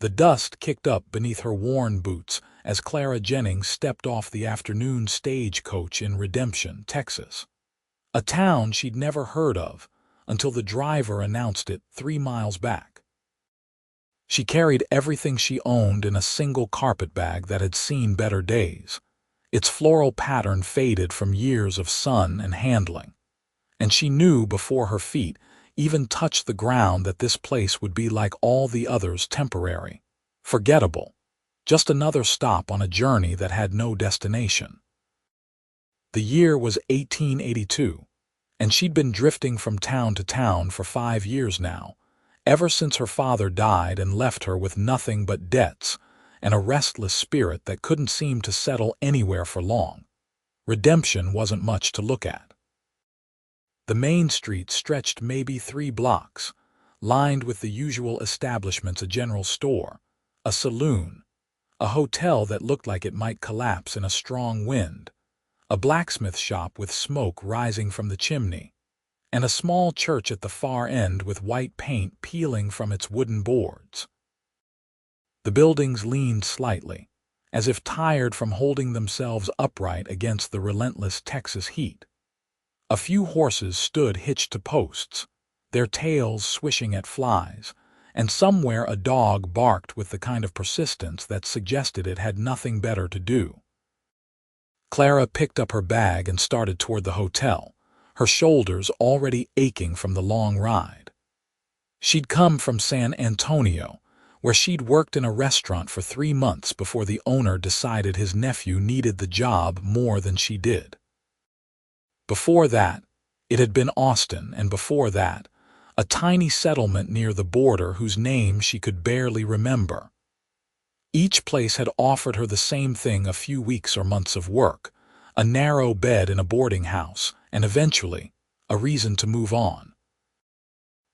The dust kicked up beneath her worn boots as Clara Jennings stepped off the afternoon stagecoach in Redemption, Texas, a town she'd never heard of until the driver announced it 3 miles back. She carried everything she owned in a single carpetbag that had seen better days. Its floral pattern faded from years of sun and handling, and she knew before her feet even touched the ground that this place would be like all the others, temporary, forgettable, just another stop on a journey that had no destination. The year was 1882, and she'd been drifting from town to town for 5 years now, ever since her father died and left her with nothing but debts and a restless spirit that couldn't seem to settle anywhere for long. Redemption wasn't much to look at. The main street stretched maybe 3 blocks, lined with the usual establishments: a general store, a saloon, a hotel that looked like it might collapse in a strong wind, a blacksmith shop with smoke rising from the chimney, and a small church at the far end with white paint peeling from its wooden boards. The buildings leaned slightly, as if tired from holding themselves upright against the relentless Texas heat. A few horses stood hitched to posts, their tails swishing at flies, and somewhere a dog barked with the kind of persistence that suggested it had nothing better to do. Clara picked up her bag and started toward the hotel, her shoulders already aching from the long ride. She'd come from San Antonio, where she'd worked in a restaurant for 3 months before the owner decided his nephew needed the job more than she did. Before that, it had been Austin, and before that, a tiny settlement near the border whose name she could barely remember. Each place had offered her the same thing: a few weeks or months of work, a narrow bed in a boarding house, and eventually, a reason to move on.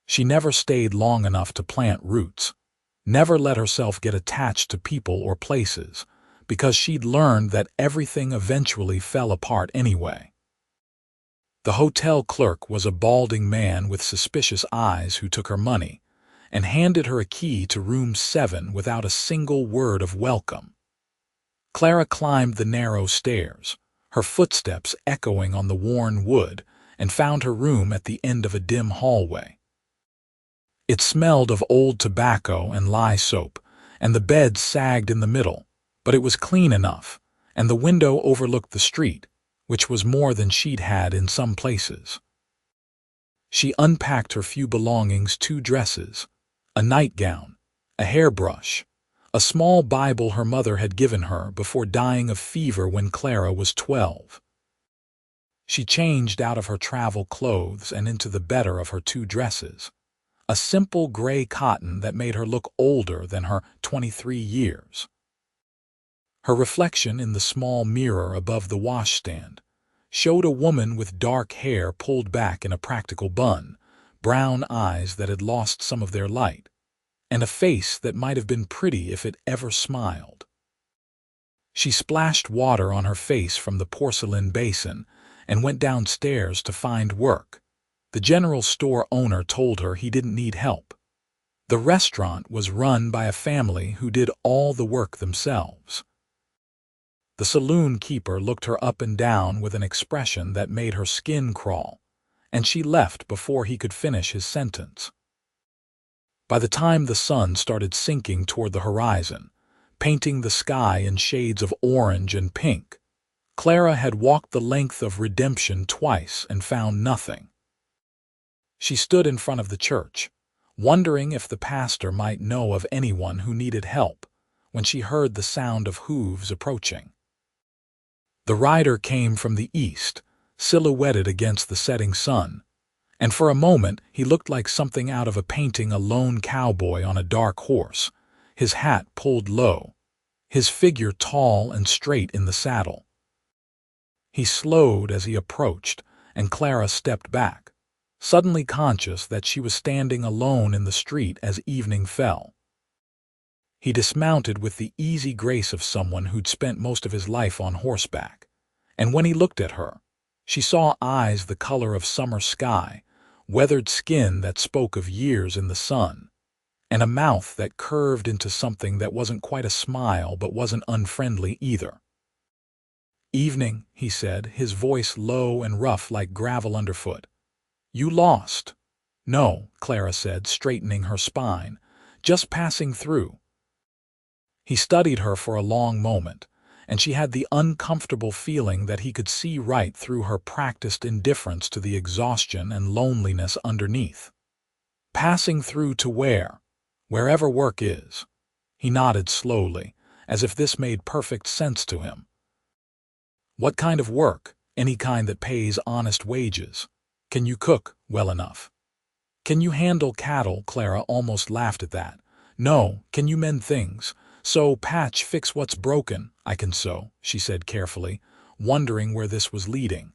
She never stayed long enough to plant roots, never let herself get attached to people or places, because she'd learned that everything eventually fell apart anyway. The hotel clerk was a balding man with suspicious eyes who took her money and handed her a key to room 7 without a single word of welcome. Clara climbed the narrow stairs, her footsteps echoing on the worn wood, and found her room at the end of a dim hallway. It smelled of old tobacco and lye soap, and the bed sagged in the middle, but it was clean enough, and the window overlooked the street, which was more than she'd had in some places. She unpacked her few belongings: 2 dresses, a nightgown, a hairbrush, a small Bible her mother had given her before dying of fever when Clara was 12. She changed out of her travel clothes and into the better of her 2 dresses, a simple gray cotton that made her look older than her 23 years. Her reflection in the small mirror above the washstand showed a woman with dark hair pulled back in a practical bun, brown eyes that had lost some of their light, and a face that might have been pretty if it ever smiled. She splashed water on her face from the porcelain basin and went downstairs to find work. The general store owner told her he didn't need help. The restaurant was run by a family who did all the work themselves. The saloon keeper looked her up and down with an expression that made her skin crawl, and she left before he could finish his sentence. By the time the sun started sinking toward the horizon, painting the sky in shades of orange and pink, Clara had walked the length of Redemption twice and found nothing. She stood in front of the church, wondering if the pastor might know of anyone who needed help, when she heard the sound of hooves approaching. The rider came from the east, silhouetted against the setting sun, and for a moment he looked like something out of a painting: a lone cowboy on a dark horse, his hat pulled low, his figure tall and straight in the saddle. He slowed as he approached, and Clara stepped back, suddenly conscious that she was standing alone in the street as evening fell. He dismounted with the easy grace of someone who'd spent most of his life on horseback, and when he looked at her, she saw eyes the color of summer sky, weathered skin that spoke of years in the sun, and a mouth that curved into something that wasn't quite a smile but wasn't unfriendly either. "Evening," he said, his voice low and rough like gravel underfoot. "You lost." "No," Clara said, straightening her spine. "Just passing through." He studied her for a long moment, and she had the uncomfortable feeling that he could see right through her practiced indifference to the exhaustion and loneliness underneath. "Passing through to where?" "Wherever work is." He nodded slowly, as if this made perfect sense to him. "What kind of work?" "Any kind that pays honest wages." "Can you cook well enough?" "Can you handle cattle?" Clara almost laughed at that. "No." "Can you mend things?" "Sew, patch, fix what's broken." "I can sew," she said carefully, wondering where this was leading.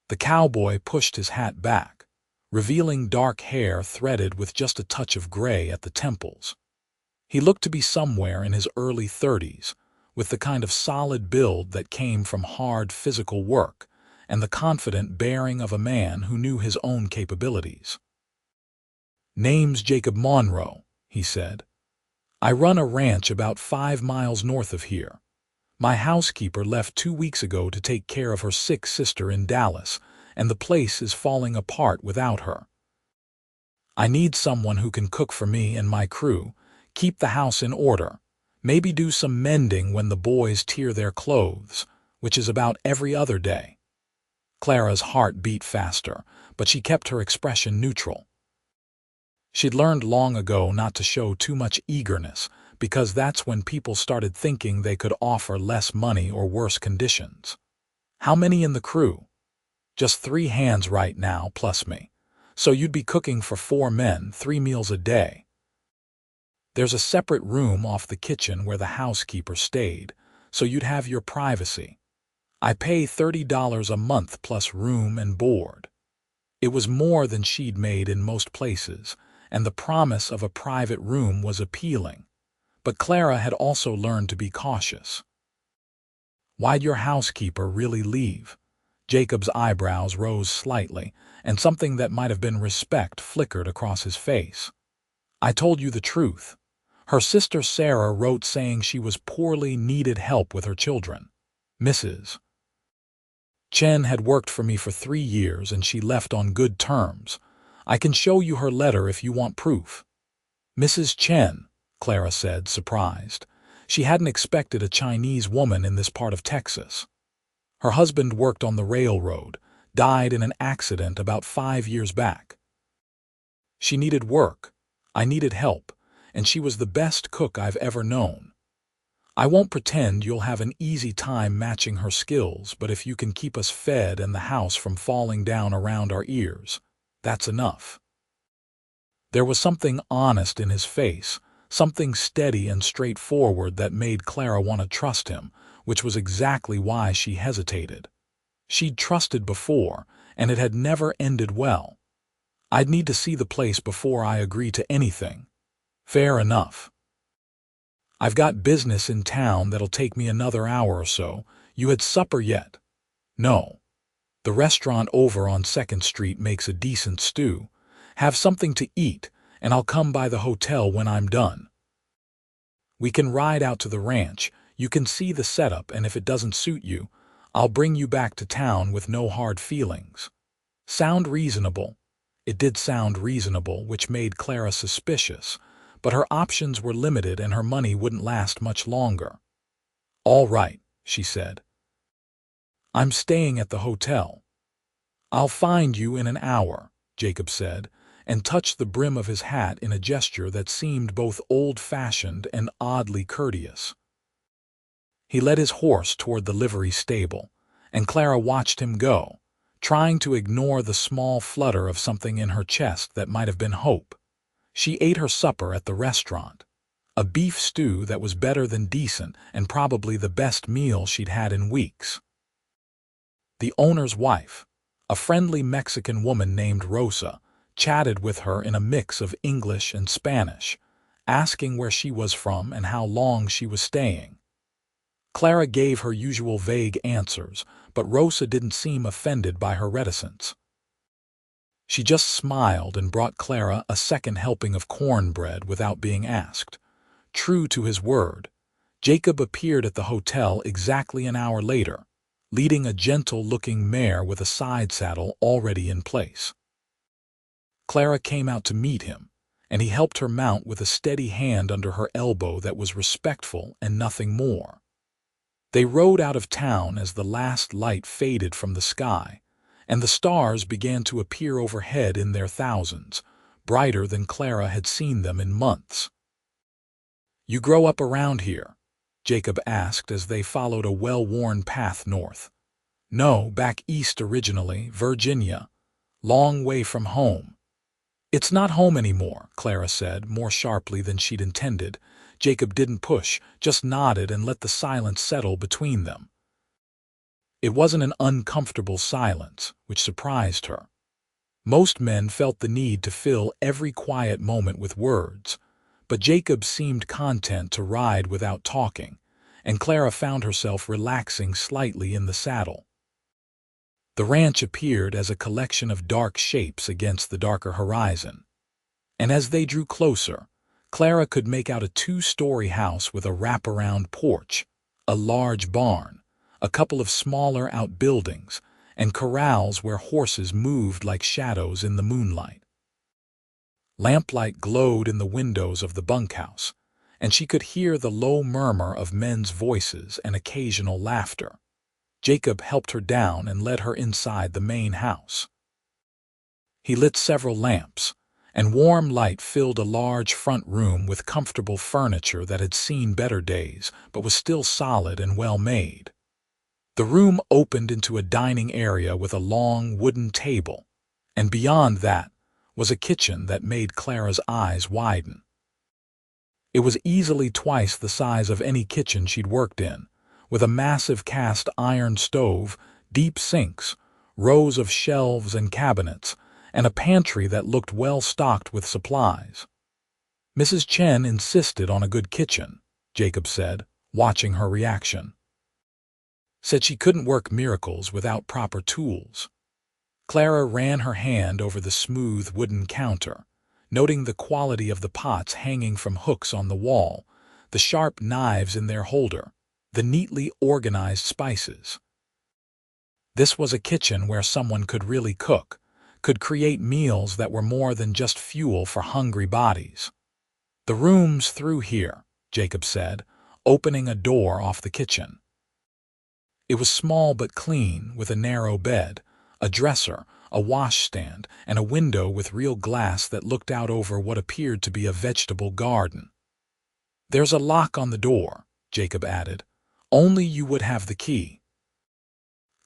The cowboy pushed his hat back, revealing dark hair threaded with just a touch of gray at the temples. He looked to be somewhere in his early 30s, with the kind of solid build that came from hard physical work and the confident bearing of a man who knew his own capabilities. "Name's Jacob Monroe," he said. "I run a ranch about 5 miles north of here. My housekeeper left 2 weeks ago to take care of her sick sister in Dallas, and the place is falling apart without her. I need someone who can cook for me and my crew, keep the house in order, maybe do some mending when the boys tear their clothes, which is about every other day." Clara's heart beat faster, but she kept her expression neutral. She'd learned long ago not to show too much eagerness, because that's when people started thinking they could offer less money or worse conditions. "How many in the crew?" "Just 3 hands right now, plus me. So you'd be cooking for 4 men, 3 meals a day. There's a separate room off the kitchen where the housekeeper stayed, so you'd have your privacy. I pay $30 a month plus room and board." It was more than she'd made in most places, and the promise of a private room was appealing. But Clara had also learned to be cautious. "Why'd your housekeeper really leave?" Jacob's eyebrows rose slightly, and something that might have been respect flickered across his face. "I told you the truth. Her sister Sarah wrote saying she was poorly, needed help with her children. Mrs. Chen had worked for me for 3 years and she left on good terms. I can show you her letter if you want proof." "Mrs. Chen," Clara said, surprised. She hadn't expected a Chinese woman in this part of Texas. Her husband worked on the railroad, died in an accident about 5 years back. She needed work, I needed help, and she was the best cook I've ever known. I won't pretend you'll have an easy time matching her skills, but if you can keep us fed and the house from falling down around our ears, that's enough." There was something honest in his face, something steady and straightforward that made Clara want to trust him, which was exactly why she hesitated. She'd trusted before, and it had never ended well. "I'd need to see the place before I agree to anything." "Fair enough. I've got business in town that'll take me another hour or so. You had supper yet?" "No. The restaurant over on 2nd Street makes a decent stew. Have something to eat, and I'll come by the hotel when I'm done. We can ride out to the ranch. You can see the setup, and if it doesn't suit you, I'll bring you back to town with no hard feelings." Sound reasonable? It did sound reasonable, which made Clara suspicious, but her options were limited and her money wouldn't last much longer. "All right," she said. "I'm staying at the hotel." "I'll find you in an hour," Jacob said, and touched the brim of his hat in a gesture that seemed both old-fashioned and oddly courteous. He led his horse toward the livery stable, and Clara watched him go, trying to ignore the small flutter of something in her chest that might have been hope. She ate her supper at the restaurant, a beef stew that was better than decent and probably the best meal she'd had in weeks. The owner's wife, a friendly Mexican woman named Rosa, chatted with her in a mix of English and Spanish, asking where she was from and how long she was staying. Clara gave her usual vague answers, but Rosa didn't seem offended by her reticence. She just smiled and brought Clara a second helping of cornbread without being asked. True to his word, Jacob appeared at the hotel exactly an hour later, leading a gentle-looking mare with a side saddle already in place. Clara came out to meet him, and he helped her mount with a steady hand under her elbow that was respectful and nothing more. They rode out of town as the last light faded from the sky, and the stars began to appear overhead in their thousands, brighter than Clara had seen them in months. "You grow up around here?" Jacob asked as they followed a well-worn path north. "No, back east originally, Virginia. Long way from home." "It's not home anymore," Clara said, more sharply than she'd intended. Jacob didn't push, just nodded and let the silence settle between them. It wasn't an uncomfortable silence, which surprised her. Most men felt the need to fill every quiet moment with words, but Jacob seemed content to ride without talking, and Clara found herself relaxing slightly in the saddle. The ranch appeared as a collection of dark shapes against the darker horizon, and as they drew closer, Clara could make out a two-story house with a wraparound porch, a large barn, a couple of smaller outbuildings, and corrals where horses moved like shadows in the moonlight. Lamplight glowed in the windows of the bunkhouse, and she could hear the low murmur of men's voices and occasional laughter. Jacob helped her down and led her inside the main house. He lit several lamps, and warm light filled a large front room with comfortable furniture that had seen better days but was still solid and well made. The room opened into a dining area with a long wooden table, and beyond that was a kitchen that made Clara's eyes widen. It was easily twice the size of any kitchen she'd worked in, with a massive cast iron stove, deep sinks, rows of shelves and cabinets, and a pantry that looked well stocked with supplies. "Mrs. Chen insisted on a good kitchen," Jacob said, watching her reaction. "Said she couldn't work miracles without proper tools." Clara ran her hand over the smooth wooden counter, noting the quality of the pots hanging from hooks on the wall, the sharp knives in their holder, the neatly organized spices. This was a kitchen where someone could really cook, could create meals that were more than just fuel for hungry bodies. "The room's through here," Jacob said, opening a door off the kitchen. It was small but clean, with a narrow bed, a dresser, a washstand, and a window with real glass that looked out over what appeared to be a vegetable garden. "There's a lock on the door," Jacob added. "Only you would have the key."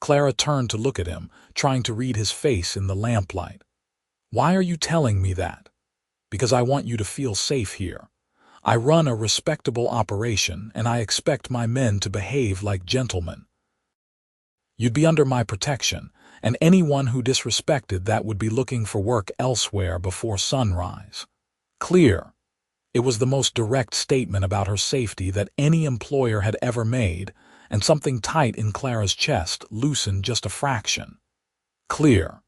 Clara turned to look at him, trying to read his face in the lamplight. "Why are you telling me that?" "Because I want you to feel safe here. I run a respectable operation, and I expect my men to behave like gentlemen. You'd be under my protection, and anyone who disrespected that would be looking for work elsewhere before sunrise." Clear. It was the most direct statement about her safety that any employer had ever made, and something tight in Clara's chest loosened just a fraction. Clear.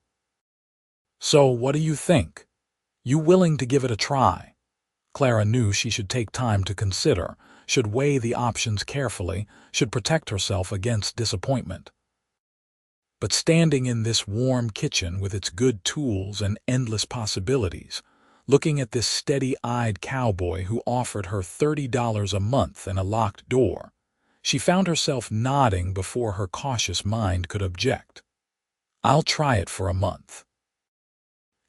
"So what do you think? You willing to give it a try?" Clara knew she should take time to consider, should weigh the options carefully, should protect herself against disappointment. But standing in this warm kitchen with its good tools and endless possibilities, looking at this steady-eyed cowboy who offered her $30 a month and a locked door, she found herself nodding before her cautious mind could object. "I'll try it for a month.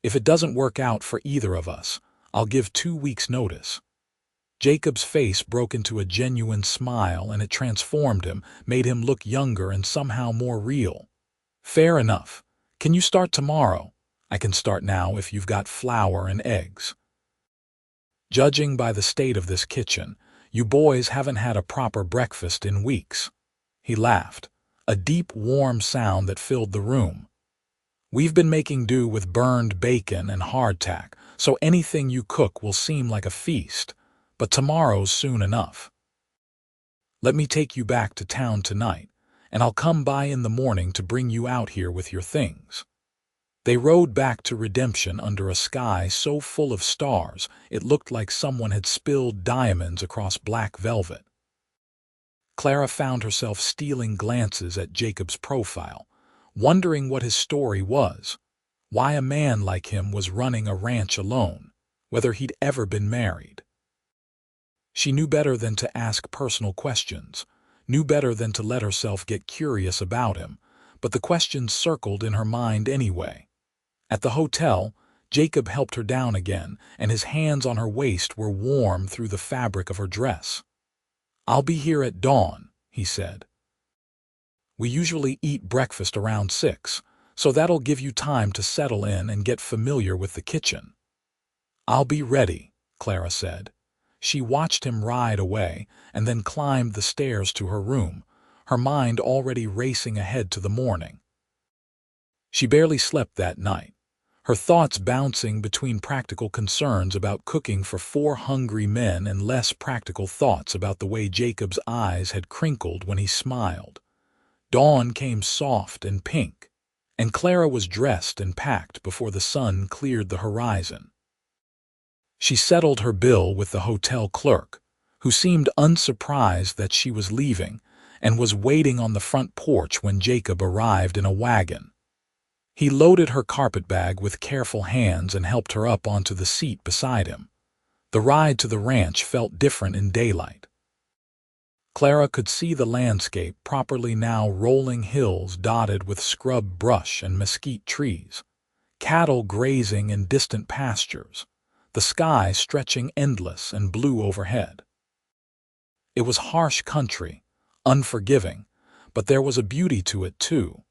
If it doesn't work out for either of us, I'll give 2 weeks' notice." Jacob's face broke into a genuine smile, and it transformed him, made him look younger and somehow more real. "Fair enough. Can you start tomorrow?" "I can start now if you've got flour and eggs." "Judging by the state of this kitchen, you boys haven't had a proper breakfast in weeks." He laughed, a deep, warm sound that filled the room. "We've been making do with burned bacon and hardtack, so anything you cook will seem like a feast, but tomorrow's soon enough. Let me take you back to town tonight, and I'll come by in the morning to bring you out here with your things." They rode back to Redemption under a sky so full of stars it looked like someone had spilled diamonds across black velvet. Clara found herself stealing glances at Jacob's profile, wondering what his story was, why a man like him was running a ranch alone, whether he'd ever been married. She knew better than to ask personal questions, knew better than to let herself get curious about him, but the questions circled in her mind anyway. At the hotel, Jacob helped her down again, and his hands on her waist were warm through the fabric of her dress. "I'll be here at dawn," he said. "We usually eat breakfast around 6, so that'll give you time to settle in and get familiar with the kitchen." "I'll be ready," Clara said. She watched him ride away and then climbed the stairs to her room, her mind already racing ahead to the morning. She barely slept that night, her thoughts bouncing between practical concerns about cooking for 4 hungry men and less practical thoughts about the way Jacob's eyes had crinkled when he smiled. Dawn came soft and pink, and Clara was dressed and packed before the sun cleared the horizon. She settled her bill with the hotel clerk, who seemed unsurprised that she was leaving and was waiting on the front porch when Jacob arrived in a wagon. He loaded her carpetbag with careful hands and helped her up onto the seat beside him. The ride to the ranch felt different in daylight. Clara could see the landscape properly now, rolling hills dotted with scrub brush and mesquite trees, cattle grazing in distant pastures, the sky stretching endless and blue overhead. It was harsh country, unforgiving, but there was a beauty to it too,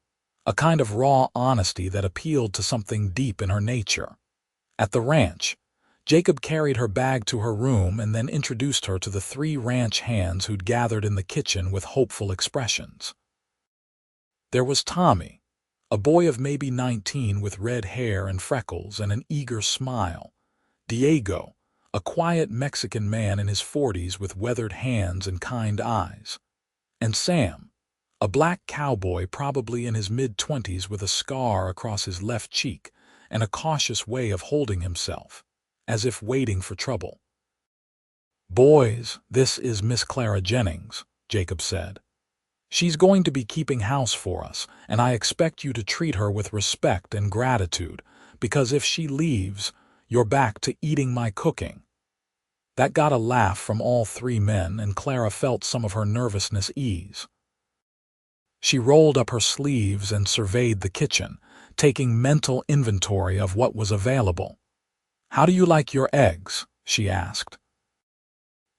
a kind of raw honesty that appealed to something deep in her nature. At the ranch, Jacob carried her bag to her room and then introduced her to the 3 ranch hands who'd gathered in the kitchen with hopeful expressions. There was Tommy, a boy of maybe 19 with red hair and freckles and an eager smile. Diego, a quiet Mexican man in his 40s with weathered hands and kind eyes. And Sam, a black cowboy probably in his mid-20s with a scar across his left cheek and a cautious way of holding himself, as if waiting for trouble. "Boys, this is Miss Clara Jennings," Jacob said. "She's going to be keeping house for us, and I expect you to treat her with respect and gratitude, because if she leaves, you're back to eating my cooking." That got a laugh from all 3 men, and Clara felt some of her nervousness ease. She rolled up her sleeves and surveyed the kitchen, taking mental inventory of what was available. "How do you like your eggs?" she asked.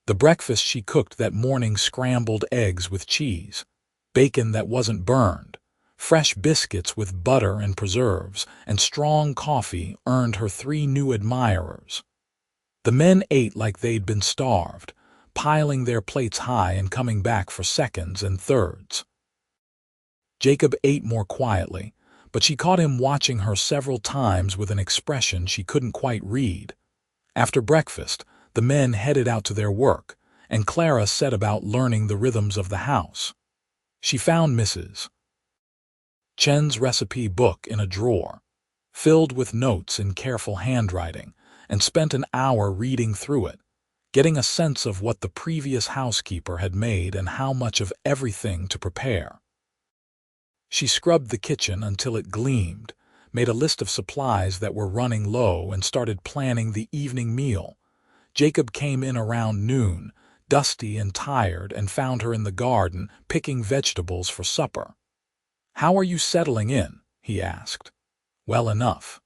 The breakfast she cooked that morning: scrambled eggs with cheese, bacon that wasn't burned, fresh biscuits with butter and preserves, and strong coffee, earned her 3 new admirers. The men ate like they'd been starved, piling their plates high and coming back for seconds and thirds. Jacob ate more quietly, but she caught him watching her several times with an expression she couldn't quite read. After breakfast, the men headed out to their work, and Clara set about learning the rhythms of the house. She found Mrs. Chen's recipe book in a drawer, filled with notes in careful handwriting, and spent an hour reading through it, getting a sense of what the previous housekeeper had made and how much of everything to prepare. She scrubbed the kitchen until it gleamed, made a list of supplies that were running low, and started planning the evening meal. Jacob came in around noon, dusty and tired, and found her in the garden picking vegetables for supper. "How are you settling in?" he asked. "Well enough.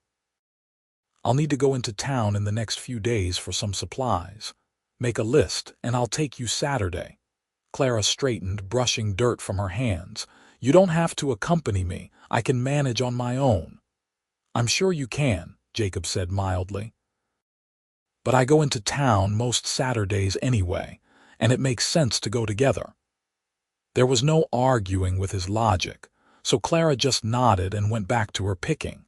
I'll need to go into town in the next few days for some supplies. Make a list, and I'll take you Saturday." Clara straightened, brushing dirt from her hands. "You don't have to accompany me. I can manage on my own." "I'm sure you can," Jacob said mildly. "But I go into town most Saturdays anyway, and it makes sense to go together." There was no arguing with his logic, so Clara just nodded and went back to her picking.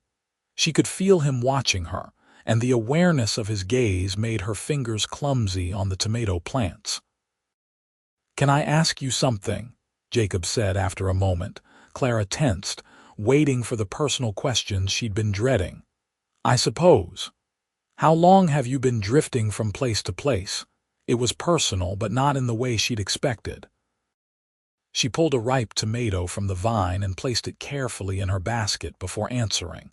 She could feel him watching her, and the awareness of his gaze made her fingers clumsy on the tomato plants. "Can I ask you something?" Jacob said after a moment. Clara tensed, waiting for the personal questions she'd been dreading. "I suppose. How long have you been drifting from place to place?" It was personal, but not in the way she'd expected. She pulled a ripe tomato from the vine and placed it carefully in her basket before answering.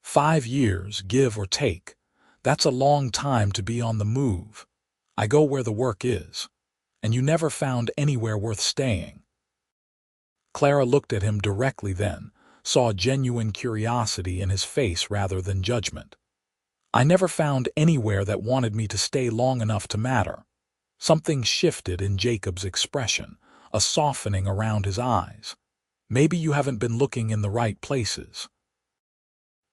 5 years, give or take. That's a long time to be on the move. I go where the work is. And you never found anywhere worth staying." Clara looked at him directly then, saw genuine curiosity in his face rather than judgment. "I never found anywhere that wanted me to stay long enough to matter." Something shifted in Jacob's expression, a softening around his eyes. "Maybe you haven't been looking in the right places."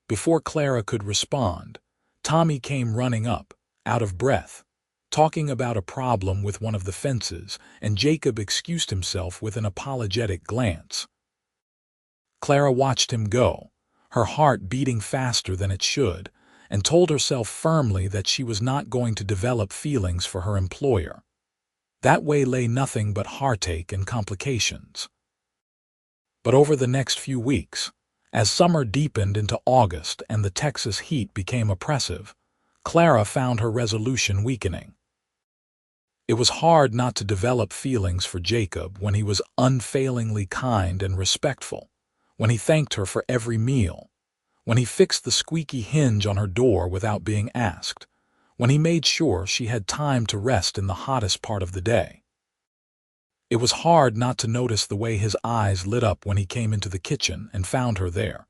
Before Clara could respond, Tommy came running up, out of breath, talking about a problem with one of the fences, and Jacob excused himself with an apologetic glance. Clara watched him go, her heart beating faster than it should, and told herself firmly that she was not going to develop feelings for her employer. That way lay nothing but heartache and complications. But over the next few weeks, as summer deepened into August and the Texas heat became oppressive, Clara found her resolution weakening. It was hard not to develop feelings for Jacob when he was unfailingly kind and respectful, when he thanked her for every meal, when he fixed the squeaky hinge on her door without being asked, when he made sure she had time to rest in the hottest part of the day. It was hard not to notice the way his eyes lit up when he came into the kitchen and found her there,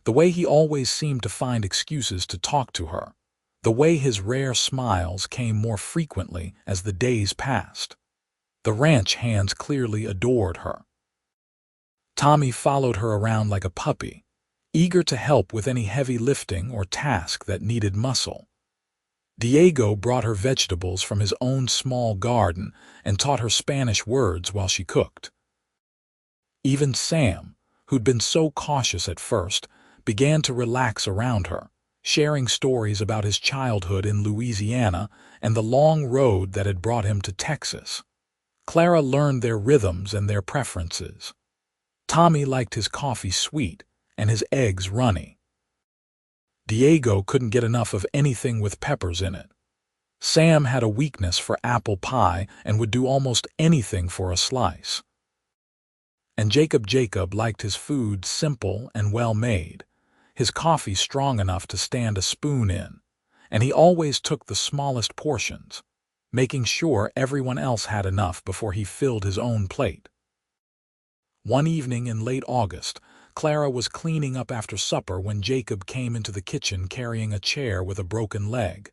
the way he always seemed to find excuses to talk to her, the way his rare smiles came more frequently as the days passed. The ranch hands clearly adored her. Tommy followed her around like a puppy, eager to help with any heavy lifting or task that needed muscle. Diego brought her vegetables from his own small garden and taught her Spanish words while she cooked. Even Sam, who'd been so cautious at first, began to relax around her, sharing stories about his childhood in Louisiana and the long road that had brought him to Texas. Clara learned their rhythms and their preferences. Tommy liked his coffee sweet and his eggs runny. Diego couldn't get enough of anything with peppers in it. Sam had a weakness for apple pie and would do almost anything for a slice. And Jacob liked his food simple and well-made, his coffee strong enough to stand a spoon in, and he always took the smallest portions, making sure everyone else had enough before he filled his own plate. One evening in late August, Clara was cleaning up after supper when Jacob came into the kitchen carrying a chair with a broken leg.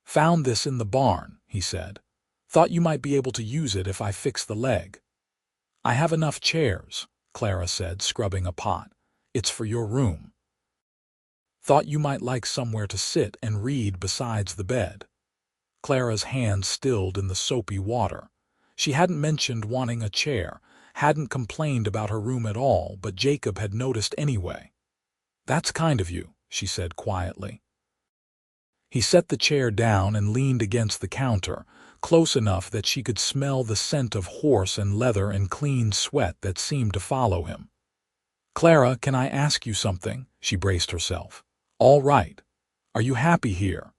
"Found this in the barn," he said. "Thought you might be able to use it if I fix the leg." "I have enough chairs," Clara said, scrubbing a pot. "It's for your room. Thought you might like somewhere to sit and read besides the bed." Clara's hands stilled in the soapy water. She hadn't mentioned wanting a chair, hadn't complained about her room at all, but Jacob had noticed anyway. "That's kind of you," she said quietly. He set the chair down and leaned against the counter, close enough that she could smell the scent of horse and leather and clean sweat that seemed to follow him. "Clara, can I ask you something?" She braced herself. "All right. Are you happy here?"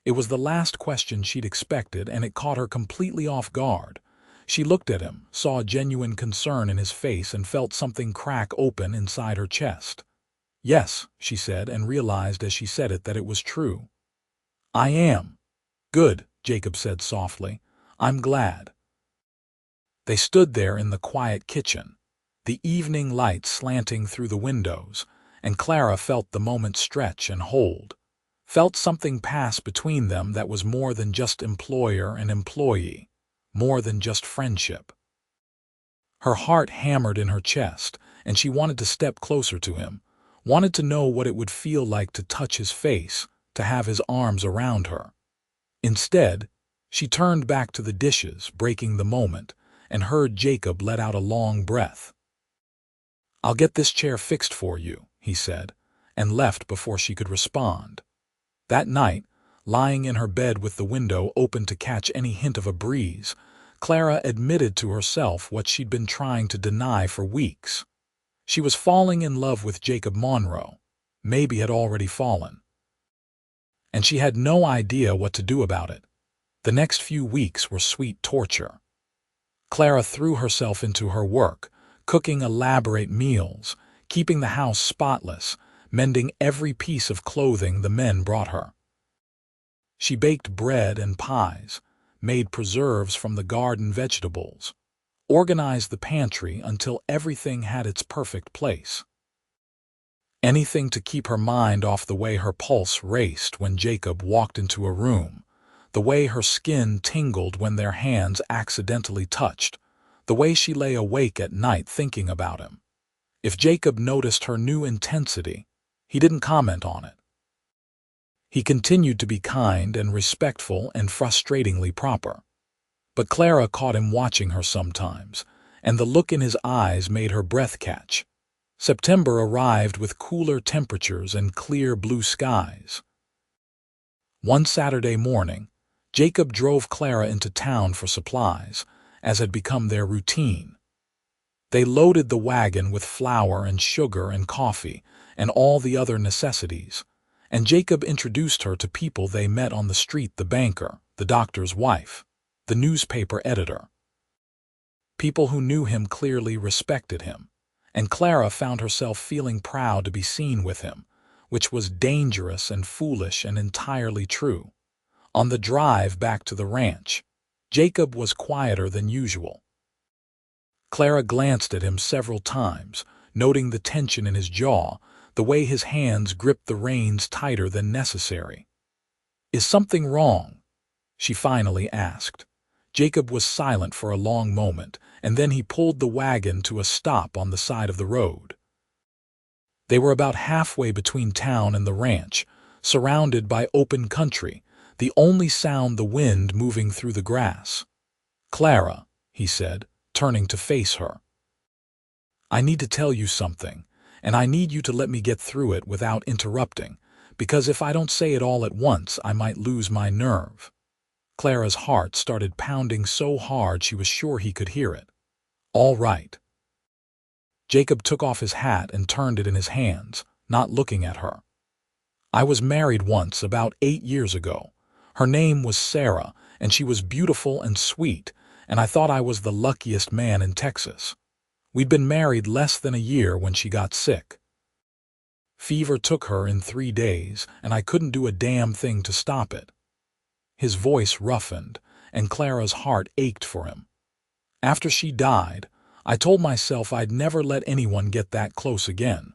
It was the last question she'd expected, and it caught her completely off guard. She looked at him, saw genuine concern in his face, and felt something crack open inside her chest. "Yes," she said, and realized as she said it that it was true. "I am." "Good," Jacob said softly. "I'm glad." They stood there in the quiet kitchen, the evening light slanting through the windows, and Clara felt the moment stretch and hold, felt something pass between them that was more than just employer and employee, more than just friendship. Her heart hammered in her chest, and she wanted to step closer to him, wanted to know what it would feel like to touch his face, to have his arms around her. Instead, she turned back to the dishes, breaking the moment, and heard Jacob let out a long breath. "I'll get this chair fixed for you," he said, and left before she could respond. That night, lying in her bed with the window open to catch any hint of a breeze, Clara admitted to herself what she'd been trying to deny for weeks. She was falling in love with Jacob Monroe, maybe had already fallen, and she had no idea what to do about it. The next few weeks were sweet torture. Clara threw herself into her work, cooking elaborate meals, keeping the house spotless, mending every piece of clothing the men brought her. She baked bread and pies, made preserves from the garden vegetables, organized the pantry until everything had its perfect place. Anything to keep her mind off the way her pulse raced when Jacob walked into a room, the way her skin tingled when their hands accidentally touched, the way she lay awake at night thinking about him. If Jacob noticed her new intensity, he didn't comment on it. He continued to be kind and respectful and frustratingly proper. But Clara caught him watching her sometimes, and the look in his eyes made her breath catch. September arrived with cooler temperatures and clear blue skies. One Saturday morning, Jacob drove Clara into town for supplies, as had become their routine. They loaded the wagon with flour and sugar and coffee and all the other necessities, and Jacob introduced her to people they met on the street: the banker, the doctor's wife, the newspaper editor. People who knew him clearly respected him, and Clara found herself feeling proud to be seen with him, which was dangerous and foolish and entirely true. On the drive back to the ranch, Jacob was quieter than usual. Clara glanced at him several times, noting the tension in his jaw, the way his hands gripped the reins tighter than necessary. "Is something wrong?" she finally asked. Jacob was silent for a long moment, and then he pulled the wagon to a stop on the side of the road. They were about halfway between town and the ranch, surrounded by open country, the only sound the wind moving through the grass. "Clara," he said, turning to face her, "I need to tell you something, and I need you to let me get through it without interrupting, because if I don't say it all at once, I might lose my nerve." Clara's heart started pounding so hard she was sure he could hear it. "All right." Jacob took off his hat and turned it in his hands, not looking at her. "I was married once, about 8 years ago. Her name was Sarah, and she was beautiful and sweet, and I thought I was the luckiest man in Texas. We'd been married less than a year when she got sick. Fever took her in 3 days, and I couldn't do a damn thing to stop it." His voice roughened, and Clara's heart ached for him. "After she died, I told myself I'd never let anyone get that close again.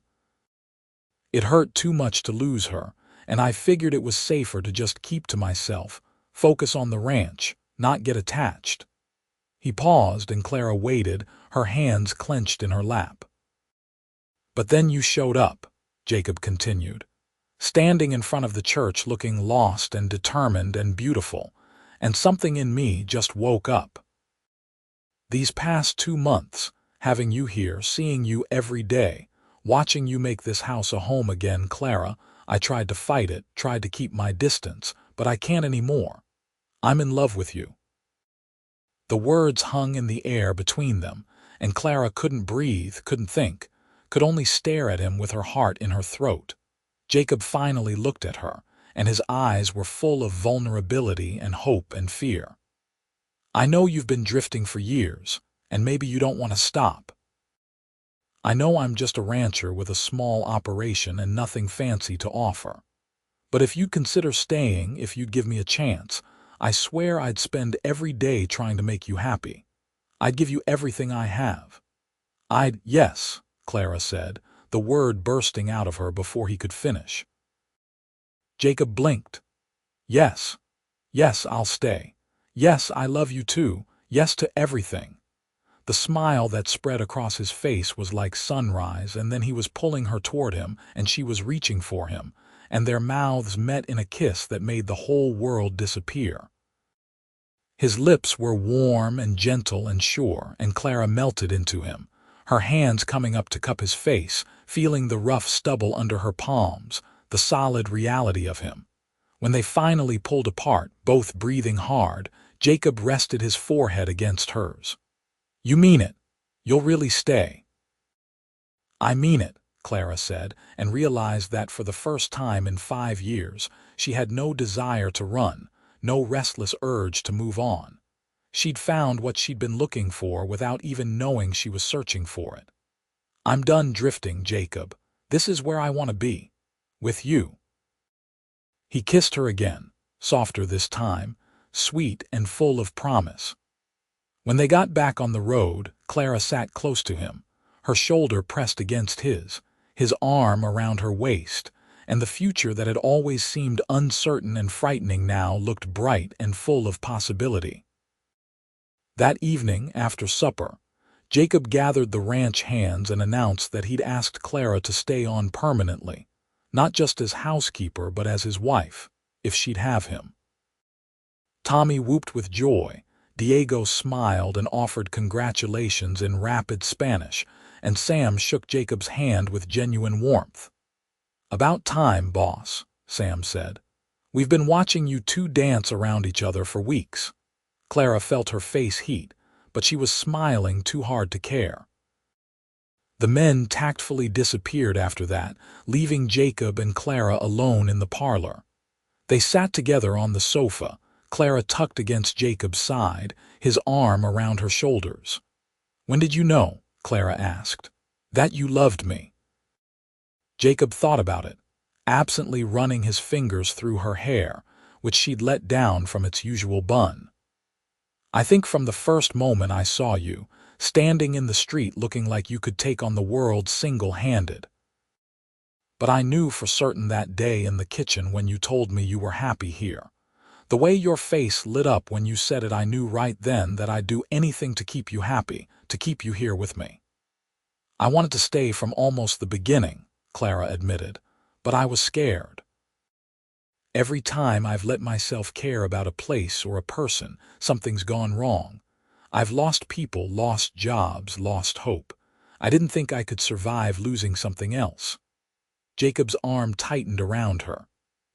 It hurt too much to lose her, and I figured it was safer to just keep to myself, focus on the ranch, not get attached." He paused, and Clara waited, her hands clenched in her lap. "But then you showed up," Jacob continued, "standing in front of the church looking lost and determined and beautiful, and something in me just woke up. These past 2 months, having you here, seeing you every day, watching you make this house a home again, Clara, I tried to fight it, tried to keep my distance, but I can't anymore. I'm in love with you." The words hung in the air between them, and Clara couldn't breathe, couldn't think, could only stare at him with her heart in her throat. Jacob finally looked at her, and his eyes were full of vulnerability and hope and fear. "I know you've been drifting for years, and maybe you don't want to stop. I know I'm just a rancher with a small operation and nothing fancy to offer. But if you'd consider staying, if you'd give me a chance, I swear I'd spend every day trying to make you happy. I'd give you everything I have." "Yes," Clara said, the word bursting out of her before he could finish. Jacob blinked. "Yes. Yes, I'll stay. Yes, I love you too. Yes to everything." The smile that spread across his face was like sunrise, and then he was pulling her toward him, and she was reaching for him, and their mouths met in a kiss that made the whole world disappear. His lips were warm and gentle and sure, and Clara melted into him, her hands coming up to cup his face, feeling the rough stubble under her palms, the solid reality of him. When they finally pulled apart, both breathing hard, Jacob rested his forehead against hers. "You mean it? You'll really stay?" I mean it, Clara said, and realized that for the first time in 5 years, she had no desire to run, no restless urge to move on. She'd found what she'd been looking for without even knowing she was searching for it. I'm done drifting, Jacob. This is where I want to be. With you. He kissed her again, softer this time, sweet and full of promise. When they got back on the road, Clara sat close to him, her shoulder pressed against his arm around her waist, and the future that had always seemed uncertain and frightening now looked bright and full of possibility. That evening, after supper, Jacob gathered the ranch hands and announced that he'd asked Clara to stay on permanently, not just as housekeeper but as his wife, if she'd have him. Tommy whooped with joy, Diego smiled and offered congratulations in rapid Spanish, and Sam shook Jacob's hand with genuine warmth. "About time, boss," Sam said. "We've been watching you two dance around each other for weeks." Clara felt her face heat, but she was smiling too hard to care. The men tactfully disappeared after that, leaving Jacob and Clara alone in the parlor. They sat together on the sofa, Clara tucked against Jacob's side, his arm around her shoulders. "When did you know," Clara asked, "that you loved me?" Jacob thought about it, absently running his fingers through her hair, which she'd let down from its usual bun. "I think from the first moment I saw you, standing in the street looking like you could take on the world single-handed. But I knew for certain that day in the kitchen when you told me you were happy here. The way your face lit up when you said it, I knew right then that I'd do anything to keep you happy, to keep you here with me. I wanted to stay from almost the beginning," Clara admitted, "but I was scared. Every time I've let myself care about a place or a person, something's gone wrong. I've lost people, lost jobs, lost hope. I didn't think I could survive losing something else." Jacob's arm tightened around her.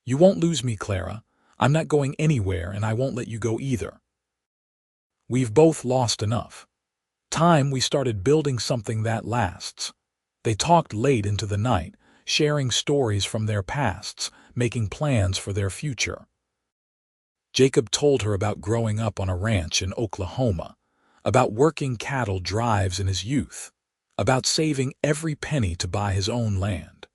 "You won't lose me, Clara. I'm not going anywhere, and I won't let you go either. We've both lost enough. Time we started building something that lasts." They talked late into the night, sharing stories from their pasts, making plans for their future. Jacob told her about growing up on a ranch in Oklahoma, about working cattle drives in his youth, about saving every penny to buy his own land.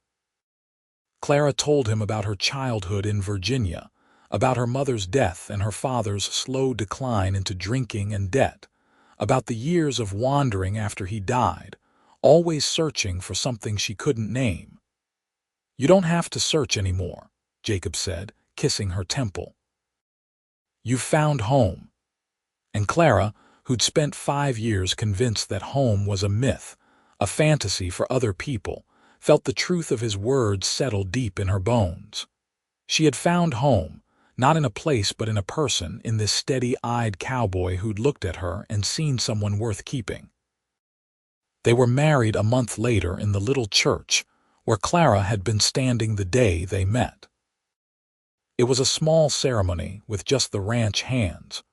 Clara told him about her childhood in Virginia, about her mother's death and her father's slow decline into drinking and debt, about the years of wandering after he died, always searching for something she couldn't name. "You don't have to search anymore," Jacob said, kissing her temple. "You've found home." And Clara, who'd spent 5 years convinced that home was a myth, a fantasy for other people, felt the truth of his words settle deep in her bones. She had found home, not in a place but in a person, in this steady-eyed cowboy who'd looked at her and seen someone worth keeping. They were married a month later in the little church where Clara had been standing the day they met. It was a small ceremony with just the ranch hands,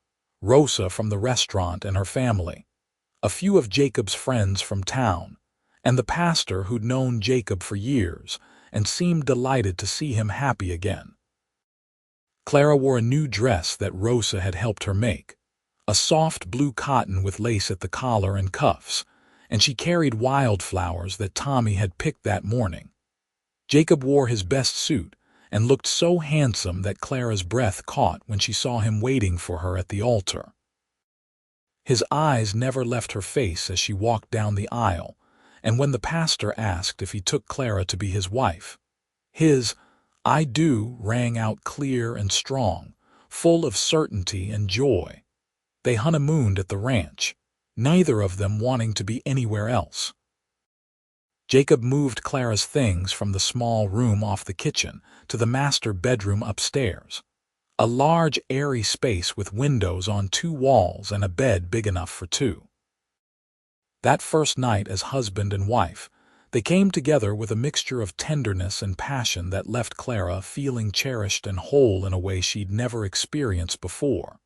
Rosa from the restaurant and her family, a few of Jacob's friends from town, and the pastor who'd known Jacob for years and seemed delighted to see him happy again. Clara wore a new dress that Rosa had helped her make, a soft blue cotton with lace at the collar and cuffs, and she carried wildflowers that Tommy had picked that morning. Jacob wore his best suit and looked so handsome that Clara's breath caught when she saw him waiting for her at the altar. His eyes never left her face as she walked down the aisle, and when the pastor asked if he took Clara to be his wife, his "I do" rang out clear and strong, full of certainty and joy. They honeymooned at the ranch, neither of them wanting to be anywhere else. Jacob moved Clara's things from the small room off the kitchen to the master bedroom upstairs, a large, airy space with windows on 2 walls and a bed big enough for 2. That first night as husband and wife, they came together with a mixture of tenderness and passion that left Clara feeling cherished and whole in a way she'd never experienced before.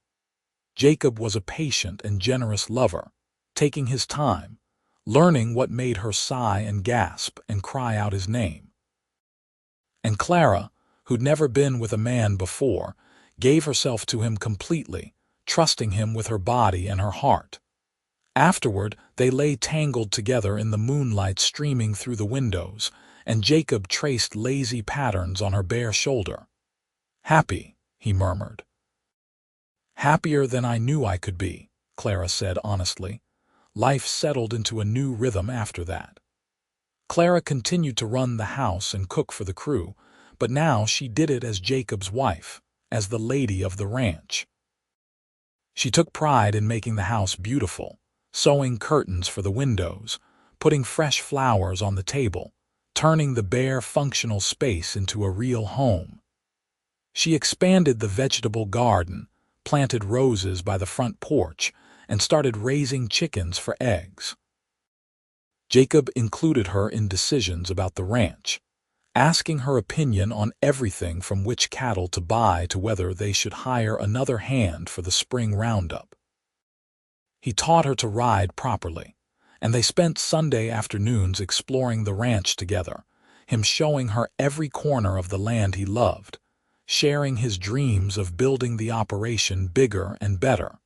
Jacob was a patient and generous lover, taking his time, learning what made her sigh and gasp and cry out his name. And Clara, who'd never been with a man before, gave herself to him completely, trusting him with her body and her heart. Afterward, they lay tangled together in the moonlight streaming through the windows, and Jacob traced lazy patterns on her bare shoulder. "Happy," he murmured. "Happier than I knew I could be," Clara said honestly. Life settled into a new rhythm after that. Clara continued to run the house and cook for the crew, but now she did it as Jacob's wife, as the lady of the ranch. She took pride in making the house beautiful, sewing curtains for the windows, putting fresh flowers on the table, turning the bare functional space into a real home. She expanded the vegetable garden, planted roses by the front porch, and started raising chickens for eggs. Jacob included her in decisions about the ranch, asking her opinion on everything from which cattle to buy to whether they should hire another hand for the spring roundup. He taught her to ride properly, and they spent Sunday afternoons exploring the ranch together, him showing her every corner of the land he loved, sharing his dreams of building the operation bigger and better.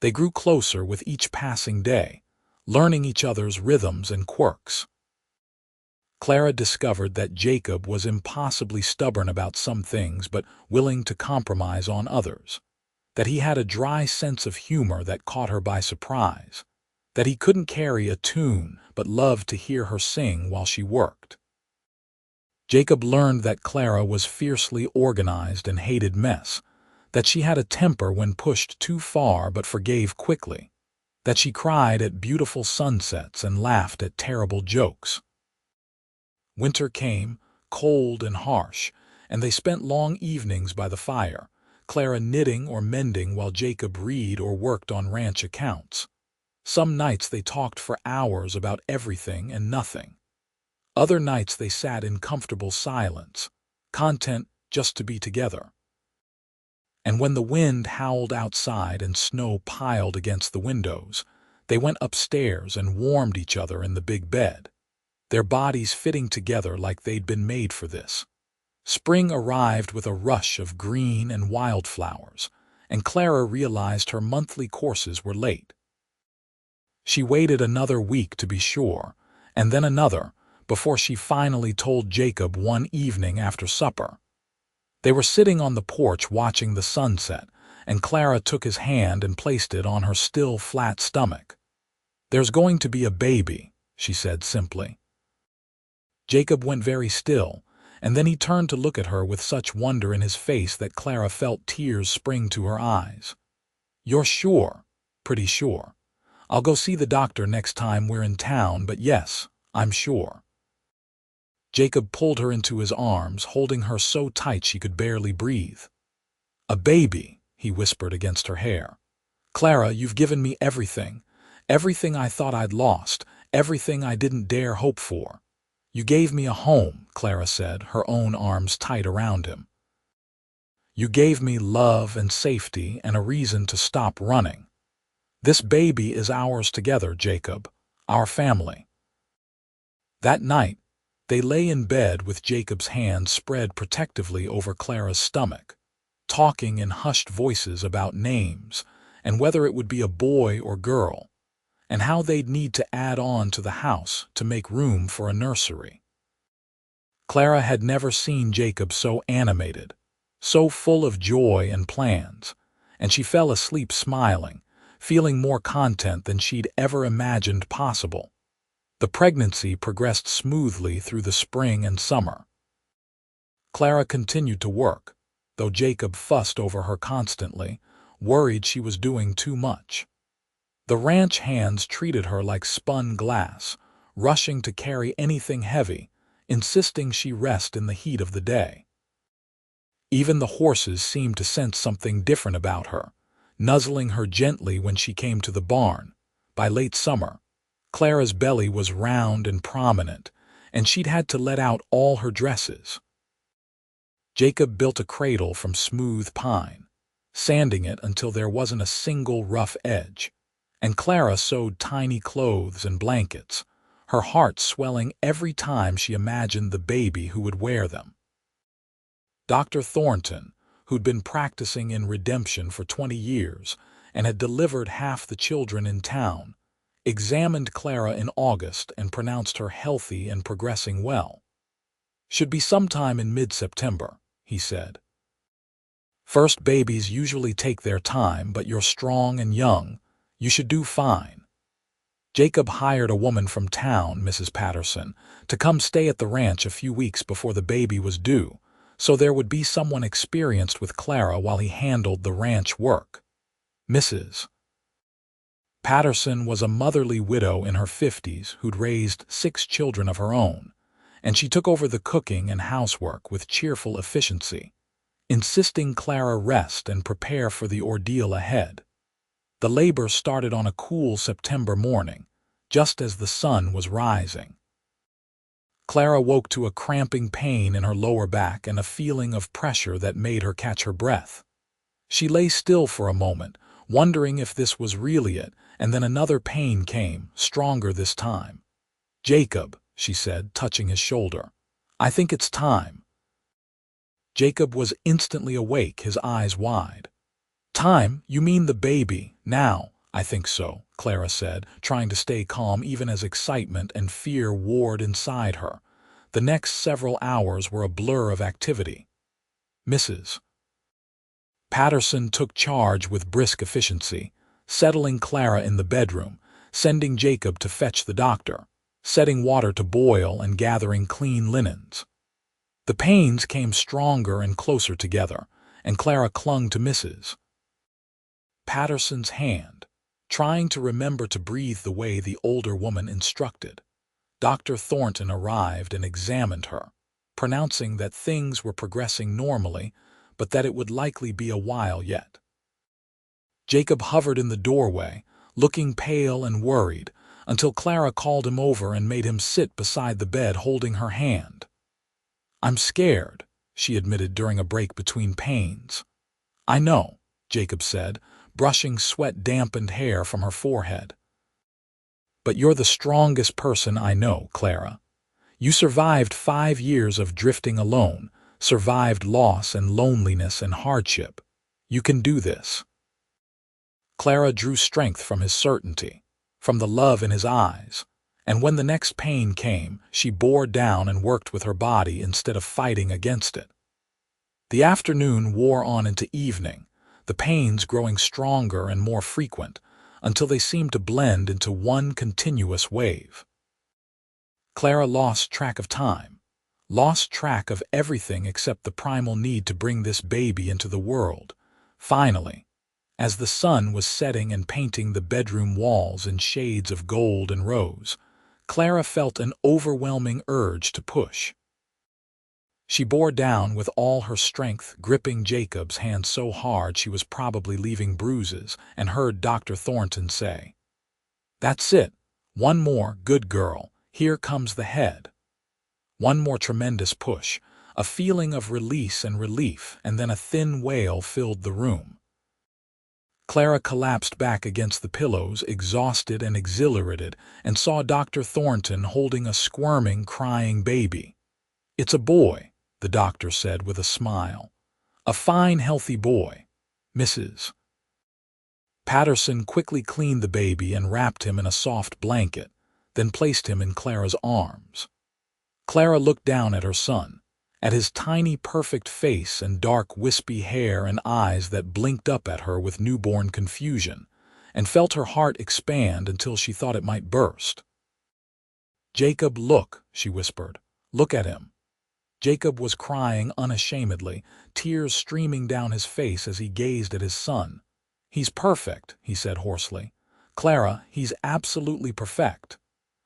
They grew closer with each passing day, learning each other's rhythms and quirks. Clara discovered that Jacob was impossibly stubborn about some things but willing to compromise on others, that he had a dry sense of humor that caught her by surprise, that he couldn't carry a tune but loved to hear her sing while she worked. Jacob learned that Clara was fiercely organized and hated mess, that she had a temper when pushed too far but forgave quickly, that she cried at beautiful sunsets and laughed at terrible jokes. Winter came, cold and harsh, and they spent long evenings by the fire, Clara knitting or mending while Jacob read or worked on ranch accounts. Some nights they talked for hours about everything and nothing. Other nights they sat in comfortable silence, content just to be together. And when the wind howled outside and snow piled against the windows, they went upstairs and warmed each other in the big bed, their bodies fitting together like they'd been made for this. Spring arrived with a rush of green and wildflowers, and Clara realized her monthly courses were late. She waited another week to be sure, and then another, before she finally told Jacob one evening after supper. They were sitting on the porch watching the sunset, and Clara took his hand and placed it on her still flat stomach. "There's going to be a baby," she said simply. Jacob went very still, and then he turned to look at her with such wonder in his face that Clara felt tears spring to her eyes. "You're sure?" "Pretty sure. I'll go see the doctor next time we're in town, but yes, I'm sure." Jacob pulled her into his arms, holding her so tight she could barely breathe. "A baby," he whispered against her hair. "Clara, you've given me everything. Everything I thought I'd lost, everything I didn't dare hope for. You gave me a home," Clara said, her own arms tight around him. "You gave me love and safety and a reason to stop running. This baby is ours together, Jacob, our family." That night, they lay in bed with Jacob's hand spread protectively over Clara's stomach, talking in hushed voices about names and whether it would be a boy or girl, and how they'd need to add on to the house to make room for a nursery. Clara had never seen Jacob so animated, so full of joy and plans, and she fell asleep smiling, feeling more content than she'd ever imagined possible. The pregnancy progressed smoothly through the spring and summer. Clara continued to work, though Jacob fussed over her constantly, worried she was doing too much. The ranch hands treated her like spun glass, rushing to carry anything heavy, insisting she rest in the heat of the day. Even the horses seemed to sense something different about her, nuzzling her gently when she came to the barn. By late summer, Clara's belly was round and prominent, and she'd had to let out all her dresses. Jacob built a cradle from smooth pine, sanding it until there wasn't a single rough edge, and Clara sewed tiny clothes and blankets, her heart swelling every time she imagined the baby who would wear them. Dr. Thornton, who'd been practicing in Redemption for 20 years and had delivered half the children in town, examined Clara in August and pronounced her healthy and progressing well. "Should be sometime in mid-September," he said. "First babies usually take their time, but you're strong and young. You should do fine." Jacob hired a woman from town, Mrs. Patterson, to come stay at the ranch a few weeks before the baby was due, so there would be someone experienced with Clara while he handled the ranch work. Mrs. Patterson was a motherly widow in her 50s who'd raised 6 children of her own, and she took over the cooking and housework with cheerful efficiency, insisting Clara rest and prepare for the ordeal ahead. The labor started on a cool September morning, just as the sun was rising. Clara woke to a cramping pain in her lower back and a feeling of pressure that made her catch her breath. She lay still for a moment, wondering if this was really it, and then another pain came, stronger this time. "Jacob," she said, touching his shoulder, "I think it's time." Jacob was instantly awake, his eyes wide. "Time? You mean the baby? Now?" "I think so," Clara said, trying to stay calm even as excitement and fear warred inside her. The next several hours were a blur of activity. Mrs. Patterson took charge with brisk efficiency, settling Clara in the bedroom, sending Jacob to fetch the doctor, setting water to boil and gathering clean linens. The pains came stronger and closer together, and Clara clung to Mrs. Patterson's hand, trying to remember to breathe the way the older woman instructed. Dr. Thornton arrived and examined her, pronouncing that things were progressing normally, but that it would likely be a while yet. Jacob hovered in the doorway, looking pale and worried, until Clara called him over and made him sit beside the bed holding her hand. "I'm scared," she admitted during a break between pains. "I know," Jacob said, brushing sweat-dampened hair from her forehead. "But you're the strongest person I know, Clara. You survived 5 years of drifting alone, survived loss and loneliness and hardship. You can do this." Clara drew strength from his certainty, from the love in his eyes, and when the next pain came, she bore down and worked with her body instead of fighting against it. The afternoon wore on into evening, the pains growing stronger and more frequent, until they seemed to blend into one continuous wave. Clara lost track of time, lost track of everything except the primal need to bring this baby into the world. Finally, as the sun was setting and painting the bedroom walls in shades of gold and rose, Clara felt an overwhelming urge to push. She bore down with all her strength, gripping Jacob's hand so hard she was probably leaving bruises, and heard Dr. Thornton say, "That's it. One more, good girl. Here comes the head." One more tremendous push, a feeling of release and relief, and then a thin wail filled the room. Clara collapsed back against the pillows, exhausted and exhilarated, and saw Dr. Thornton holding a squirming, crying baby. "It's a boy," the doctor said with a smile. "A fine, healthy boy." Mrs. Patterson quickly cleaned the baby and wrapped him in a soft blanket, then placed him in Clara's arms. Clara looked down at her son, at his tiny, perfect face and dark, wispy hair and eyes that blinked up at her with newborn confusion, and felt her heart expand until she thought it might burst. "Jacob, look," she whispered. "Look at him." Jacob was crying unashamedly, tears streaming down his face as he gazed at his son. "He's perfect," he said hoarsely. "Clara, he's absolutely perfect."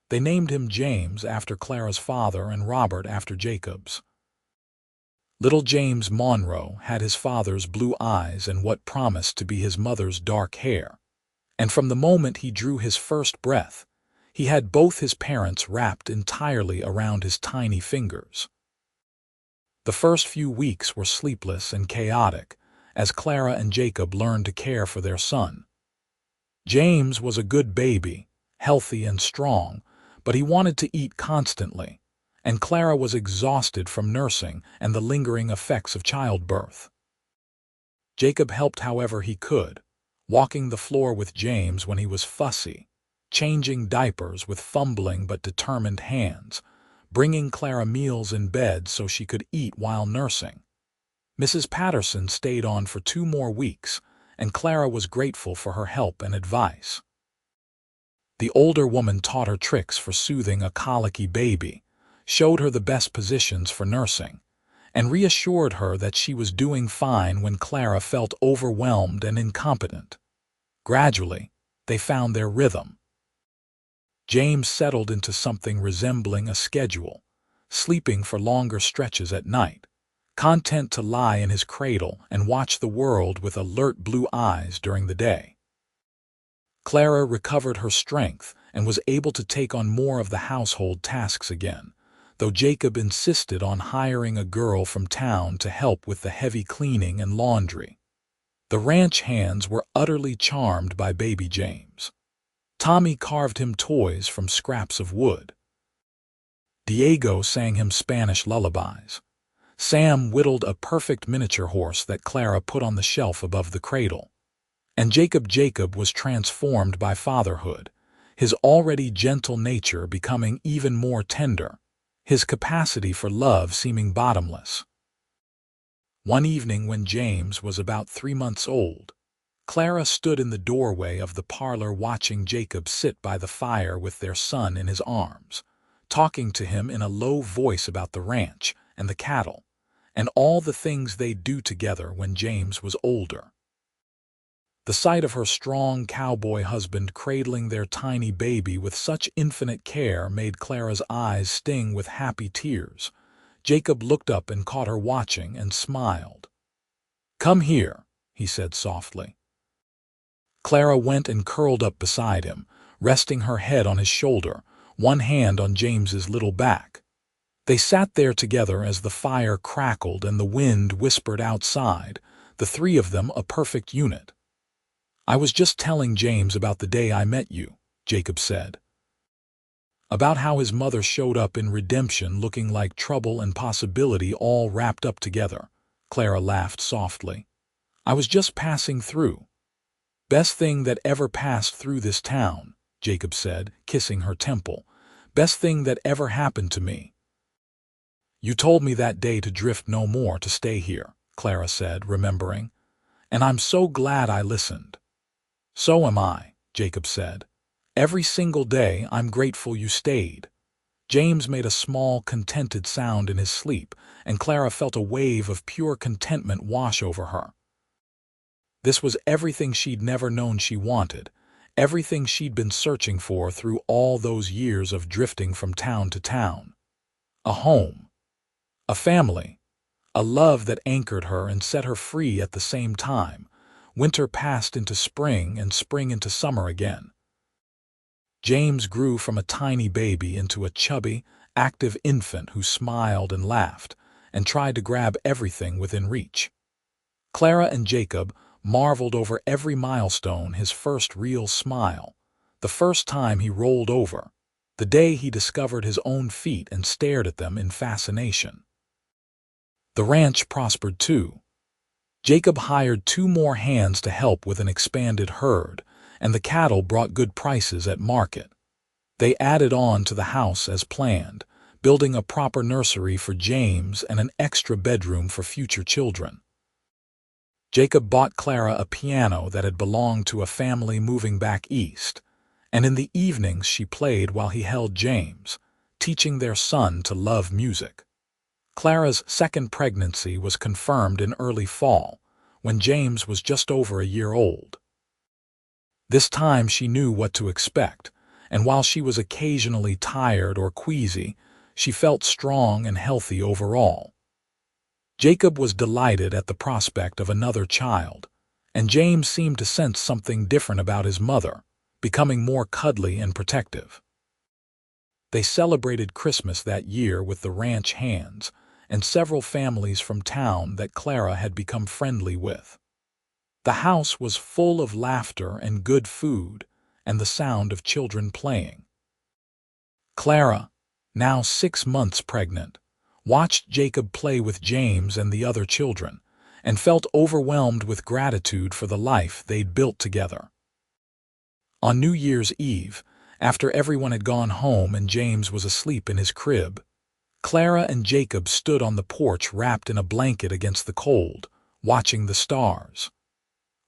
They named him James after Clara's father and Robert after Jacob's. Little James Monroe had his father's blue eyes and what promised to be his mother's dark hair. And from the moment he drew his first breath, he had both his parents wrapped entirely around his tiny fingers. The first few weeks were sleepless and chaotic, as Clara and Jacob learned to care for their son. James was a good baby, healthy and strong, but he wanted to eat constantly, and Clara was exhausted from nursing and the lingering effects of childbirth. Jacob helped however he could, walking the floor with James when he was fussy, changing diapers with fumbling but determined hands, bringing Clara meals in bed so she could eat while nursing. Mrs. Patterson stayed on for 2 more weeks, and Clara was grateful for her help and advice. The older woman taught her tricks for soothing a colicky baby, showed her the best positions for nursing, and reassured her that she was doing fine when Clara felt overwhelmed and incompetent. Gradually, they found their rhythm. James settled into something resembling a schedule, sleeping for longer stretches at night, content to lie in his cradle and watch the world with alert blue eyes during the day. Clara recovered her strength and was able to take on more of the household tasks again, though Jacob insisted on hiring a girl from town to help with the heavy cleaning and laundry. The ranch hands were utterly charmed by baby James. Tommy carved him toys from scraps of wood. Diego sang him Spanish lullabies. Sam whittled a perfect miniature horse that Clara put on the shelf above the cradle. And Jacob was transformed by fatherhood, his already gentle nature becoming even more tender, his capacity for love seeming bottomless. One evening when James was about 3 months old, Clara stood in the doorway of the parlor watching Jacob sit by the fire with their son in his arms, talking to him in a low voice about the ranch and the cattle, and all the things they'd do together when James was older. The sight of her strong cowboy husband cradling their tiny baby with such infinite care made Clara's eyes sting with happy tears. Jacob looked up and caught her watching and smiled. "Come here," he said softly. Clara went and curled up beside him, resting her head on his shoulder, one hand on James's little back. They sat there together as the fire crackled and the wind whispered outside, the 3 of them a perfect unit. "I was just telling James about the day I met you," Jacob said. "About how his mother showed up in redemption looking like trouble and possibility all wrapped up together." Clara laughed softly. "I was just passing through." "Best thing that ever passed through this town," Jacob said, kissing her temple. "Best thing that ever happened to me." "You told me that day to drift no more, to stay here," Clara said, remembering. "And I'm so glad I listened." "So am I," Jacob said. "Every single day I'm grateful you stayed." James made a small, contented sound in his sleep, and Clara felt a wave of pure contentment wash over her. This was everything she'd never known she wanted, everything she'd been searching for through all those years of drifting from town to town. A home, a family, a love that anchored her and set her free at the same time. Winter passed into spring and spring into summer again. James grew from a tiny baby into a chubby, active infant who smiled and laughed and tried to grab everything within reach. Clara and Jacob marveled over every milestone: his first real smile, the first time he rolled over, the day he discovered his own feet and stared at them in fascination. The ranch prospered too. Jacob hired 2 more hands to help with an expanded herd, and the cattle brought good prices at market. They added on to the house as planned, building a proper nursery for James and an extra bedroom for future children. Jacob bought Clara a piano that had belonged to a family moving back east, and in the evenings she played while he held James, teaching their son to love music. Clara's second pregnancy was confirmed in early fall, when James was just over a year old. This time she knew what to expect, and while she was occasionally tired or queasy, she felt strong and healthy overall. Jacob was delighted at the prospect of another child, and James seemed to sense something different about his mother, becoming more cuddly and protective. They celebrated Christmas that year with the ranch hands and several families from town that Clara had become friendly with. The house was full of laughter and good food, and the sound of children playing. Clara, now 6 months pregnant, watched Jacob play with James and the other children, and felt overwhelmed with gratitude for the life they'd built together. On New Year's Eve, after everyone had gone home and James was asleep in his crib, Clara and Jacob stood on the porch wrapped in a blanket against the cold, watching the stars.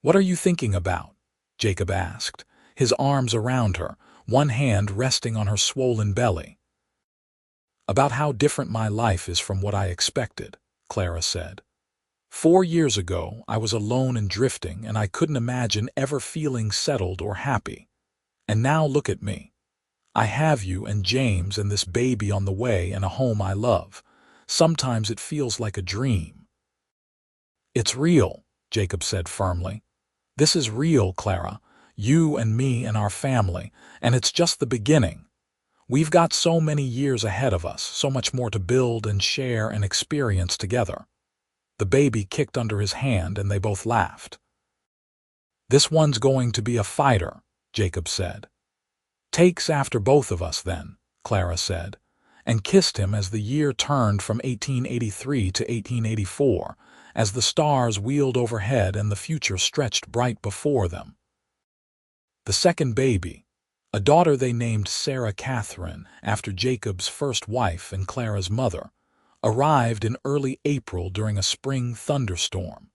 "What are you thinking about?" Jacob asked, his arms around her, one hand resting on her swollen belly. "About how different my life is from what I expected," Clara said. 4 years ago, I was alone and drifting, and I couldn't imagine ever feeling settled or happy. And now look at me. I have you and James and this baby on the way and a home I love. Sometimes it feels like a dream." "It's real," Jacob said firmly. "This is real, Clara. You and me and our family, and it's just the beginning. We've got so many years ahead of us, so much more to build and share and experience together." The baby kicked under his hand and they both laughed. "This one's going to be a fighter," Jacob said. "Takes after both of us then," Clara said, and kissed him as the year turned from 1883 to 1884, as the stars wheeled overhead and the future stretched bright before them. The second baby, a daughter they named Sarah Catherine after Jacob's first wife and Clara's mother, arrived in early April during a spring thunderstorm.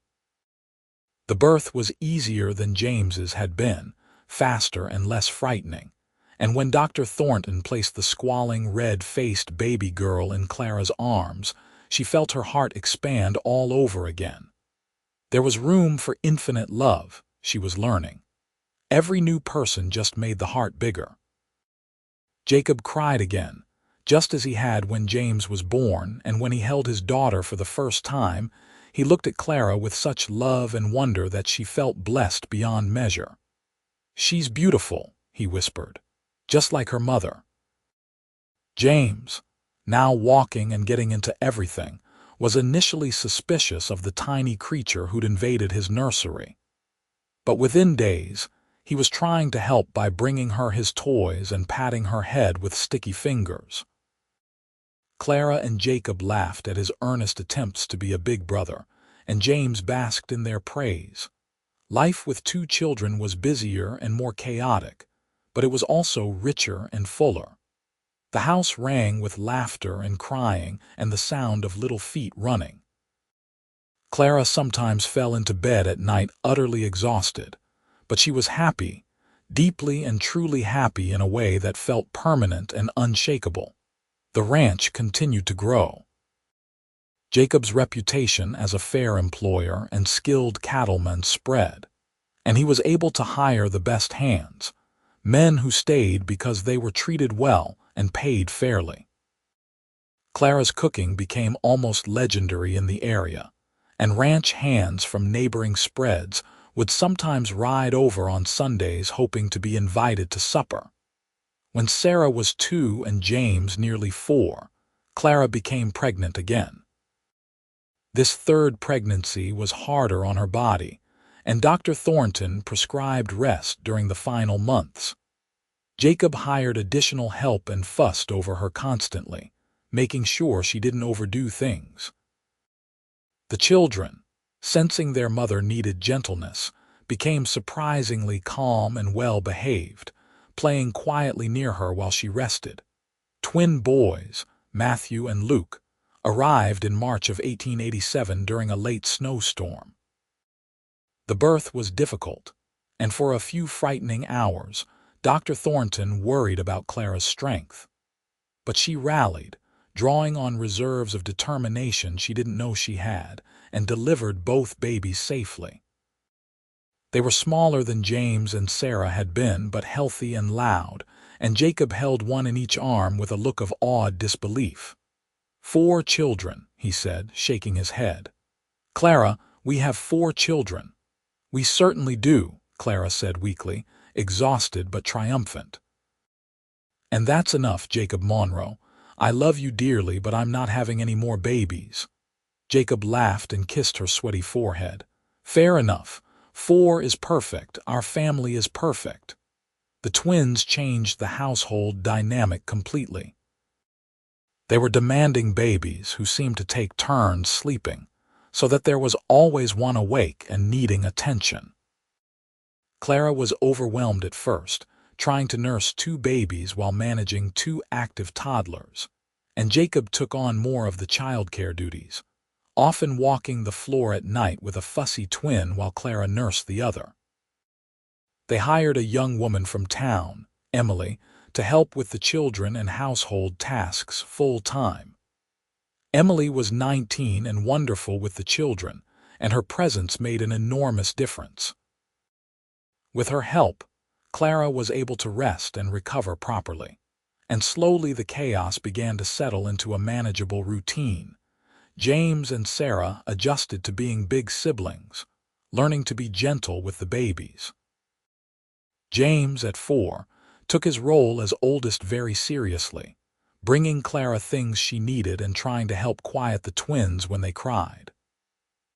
The birth was easier than James's had been, faster and less frightening, and when Dr. Thornton placed the squalling, red-faced baby girl in Clara's arms, she felt her heart expand all over again. There was room for infinite love, she was learning. Every new person just made the heart bigger. Jacob cried again, just as he had when James was born, and when he held his daughter for the first time, he looked at Clara with such love and wonder that she felt blessed beyond measure. "She's beautiful," he whispered, "just like her mother." James, now walking and getting into everything, was initially suspicious of the tiny creature who'd invaded his nursery. But within days, he was trying to help by bringing her his toys and patting her head with sticky fingers. Clara and Jacob laughed at his earnest attempts to be a big brother, and James basked in their praise. Life with 2 children was busier and more chaotic, but it was also richer and fuller. The house rang with laughter and crying and the sound of little feet running. Clara sometimes fell into bed at night utterly exhausted, but she was happy, deeply and truly happy in a way that felt permanent and unshakable. The ranch continued to grow. Jacob's reputation as a fair employer and skilled cattleman spread, and he was able to hire the best hands, men who stayed because they were treated well and paid fairly. Clara's cooking became almost legendary in the area, and ranch hands from neighboring spreads would sometimes ride over on Sundays hoping to be invited to supper. When Sarah was 2 and James nearly 4, Clara became pregnant again. This third pregnancy was harder on her body, and Dr. Thornton prescribed rest during the final months. Jacob hired additional help and fussed over her constantly, making sure she didn't overdo things. The children, sensing their mother needed gentleness, became surprisingly calm and well-behaved, playing quietly near her while she rested. Twin boys, Matthew and Luke, arrived in March of 1887 during a late snowstorm. The birth was difficult, and for a few frightening hours, Dr. Thornton worried about Clara's strength. But she rallied, drawing on reserves of determination she didn't know she had, and delivered both babies safely. They were smaller than James and Sarah had been, but healthy and loud, and Jacob held one in each arm with a look of awed disbelief. 4 children, he said, shaking his head. "Clara, we have 4 children." "We certainly do," Clara said weakly, exhausted but triumphant. "And that's enough, Jacob Monroe. I love you dearly, but I'm not having any more babies." Jacob laughed and kissed her sweaty forehead. "Fair enough. 4 is perfect. Our family is perfect. The twins changed the household dynamic completely. They were demanding babies who seemed to take turns sleeping, so that there was always one awake and needing attention. Clara was overwhelmed at first, trying to nurse 2 babies while managing 2 active toddlers, and Jacob took on more of the childcare duties, often walking the floor at night with a fussy twin while Clara nursed the other. They hired a young woman from town, Emily, to help with the children and household tasks full-time. Emily was 19 and wonderful with the children, and her presence made an enormous difference. With her help, Clara was able to rest and recover properly, and slowly the chaos began to settle into a manageable routine. James and Sarah adjusted to being big siblings, learning to be gentle with the babies. James, at 4, took his role as oldest very seriously, bringing Clara things she needed and trying to help quiet the twins when they cried.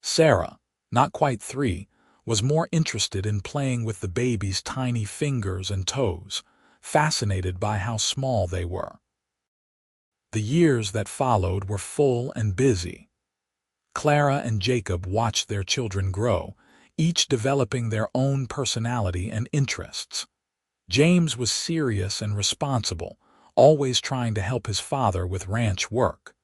Sarah, not quite 3, was more interested in playing with the baby's tiny fingers and toes, fascinated by how small they were. The years that followed were full and busy. Clara and Jacob watched their children grow, each developing their own personality and interests. James was serious and responsible, always trying to help his father with ranch work.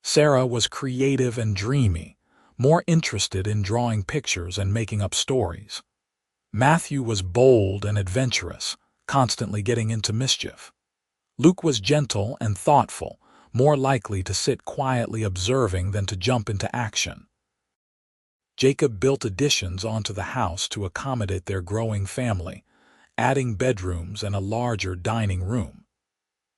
Sarah was creative and dreamy, more interested in drawing pictures and making up stories. Matthew was bold and adventurous, constantly getting into mischief. Luke was gentle and thoughtful, more likely to sit quietly observing than to jump into action. Jacob built additions onto the house to accommodate their growing family, adding bedrooms and a larger dining room.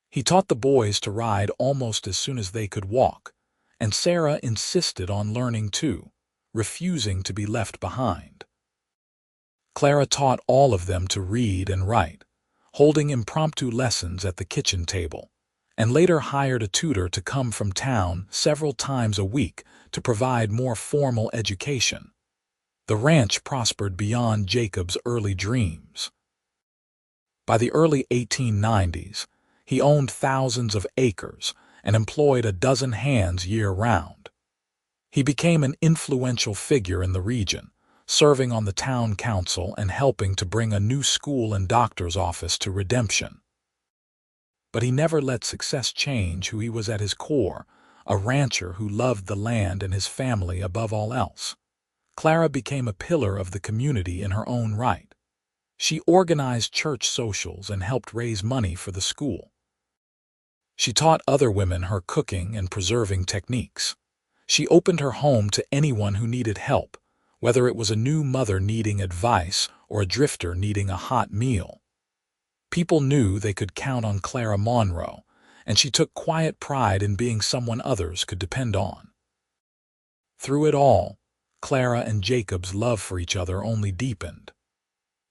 He taught the boys to ride almost as soon as they could walk, and Sarah insisted on learning too, refusing to be left behind. Clara taught all of them to read and write, holding impromptu lessons at the kitchen table, and later hired a tutor to come from town several times a week to provide more formal education. The ranch prospered beyond Jacob's early dreams. By the early 1890s, he owned thousands of acres and employed a dozen hands year-round. He became an influential figure in the region, serving on the town council and helping to bring a new school and doctor's office to Redemption. But he never let success change who he was at his core, a rancher who loved the land and his family above all else. Clara became a pillar of the community in her own right. She organized church socials and helped raise money for the school. She taught other women her cooking and preserving techniques. She opened her home to anyone who needed help, whether it was a new mother needing advice or a drifter needing a hot meal. People knew they could count on Clara Monroe, and she took quiet pride in being someone others could depend on. Through it all, Clara and Jacob's love for each other only deepened.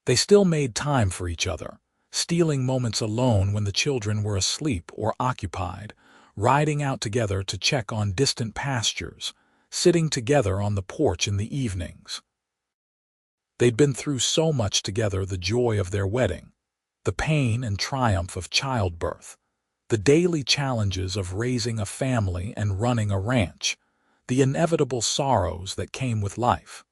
They still made time for each other, stealing moments alone when the children were asleep or occupied, riding out together to check on distant pastures, sitting together on the porch in the evenings. They'd been through so much together: the joy of their wedding, the pain and triumph of childbirth, the daily challenges of raising a family and running a ranch, the inevitable sorrows that came with life.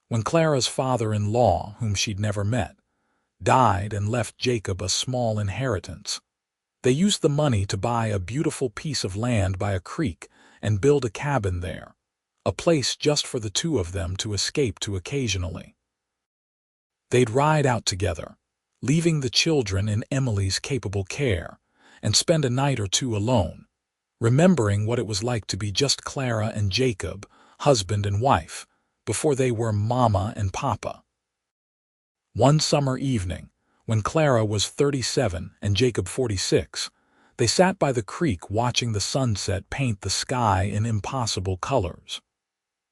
When Clara's father-in-law, whom she'd never met, died and left Jacob a small inheritance, they used the money to buy a beautiful piece of land by a creek and build a cabin there, a place just for the two of them to escape to occasionally. They'd ride out together, leaving the children in Emily's capable care, and spend a night or two alone, remembering what it was like to be just Clara and Jacob, husband and wife, before they were Mama and Papa. One summer evening, when Clara was 37 and Jacob 46, they sat by the creek watching the sunset paint the sky in impossible colors.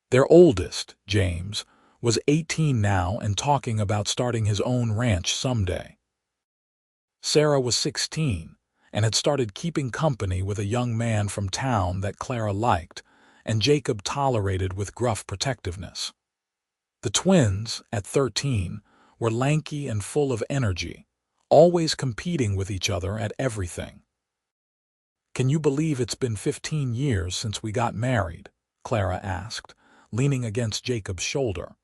Their oldest, James, was 18 now and talking about starting his own ranch someday. Sarah was 16 and had started keeping company with a young man from town that Clara liked and Jacob tolerated with gruff protectiveness. The twins, at 13, were lanky and full of energy, always competing with each other at everything. "Can you believe it's been 15 years since we got married?" Clara asked, leaning against Jacob's shoulder.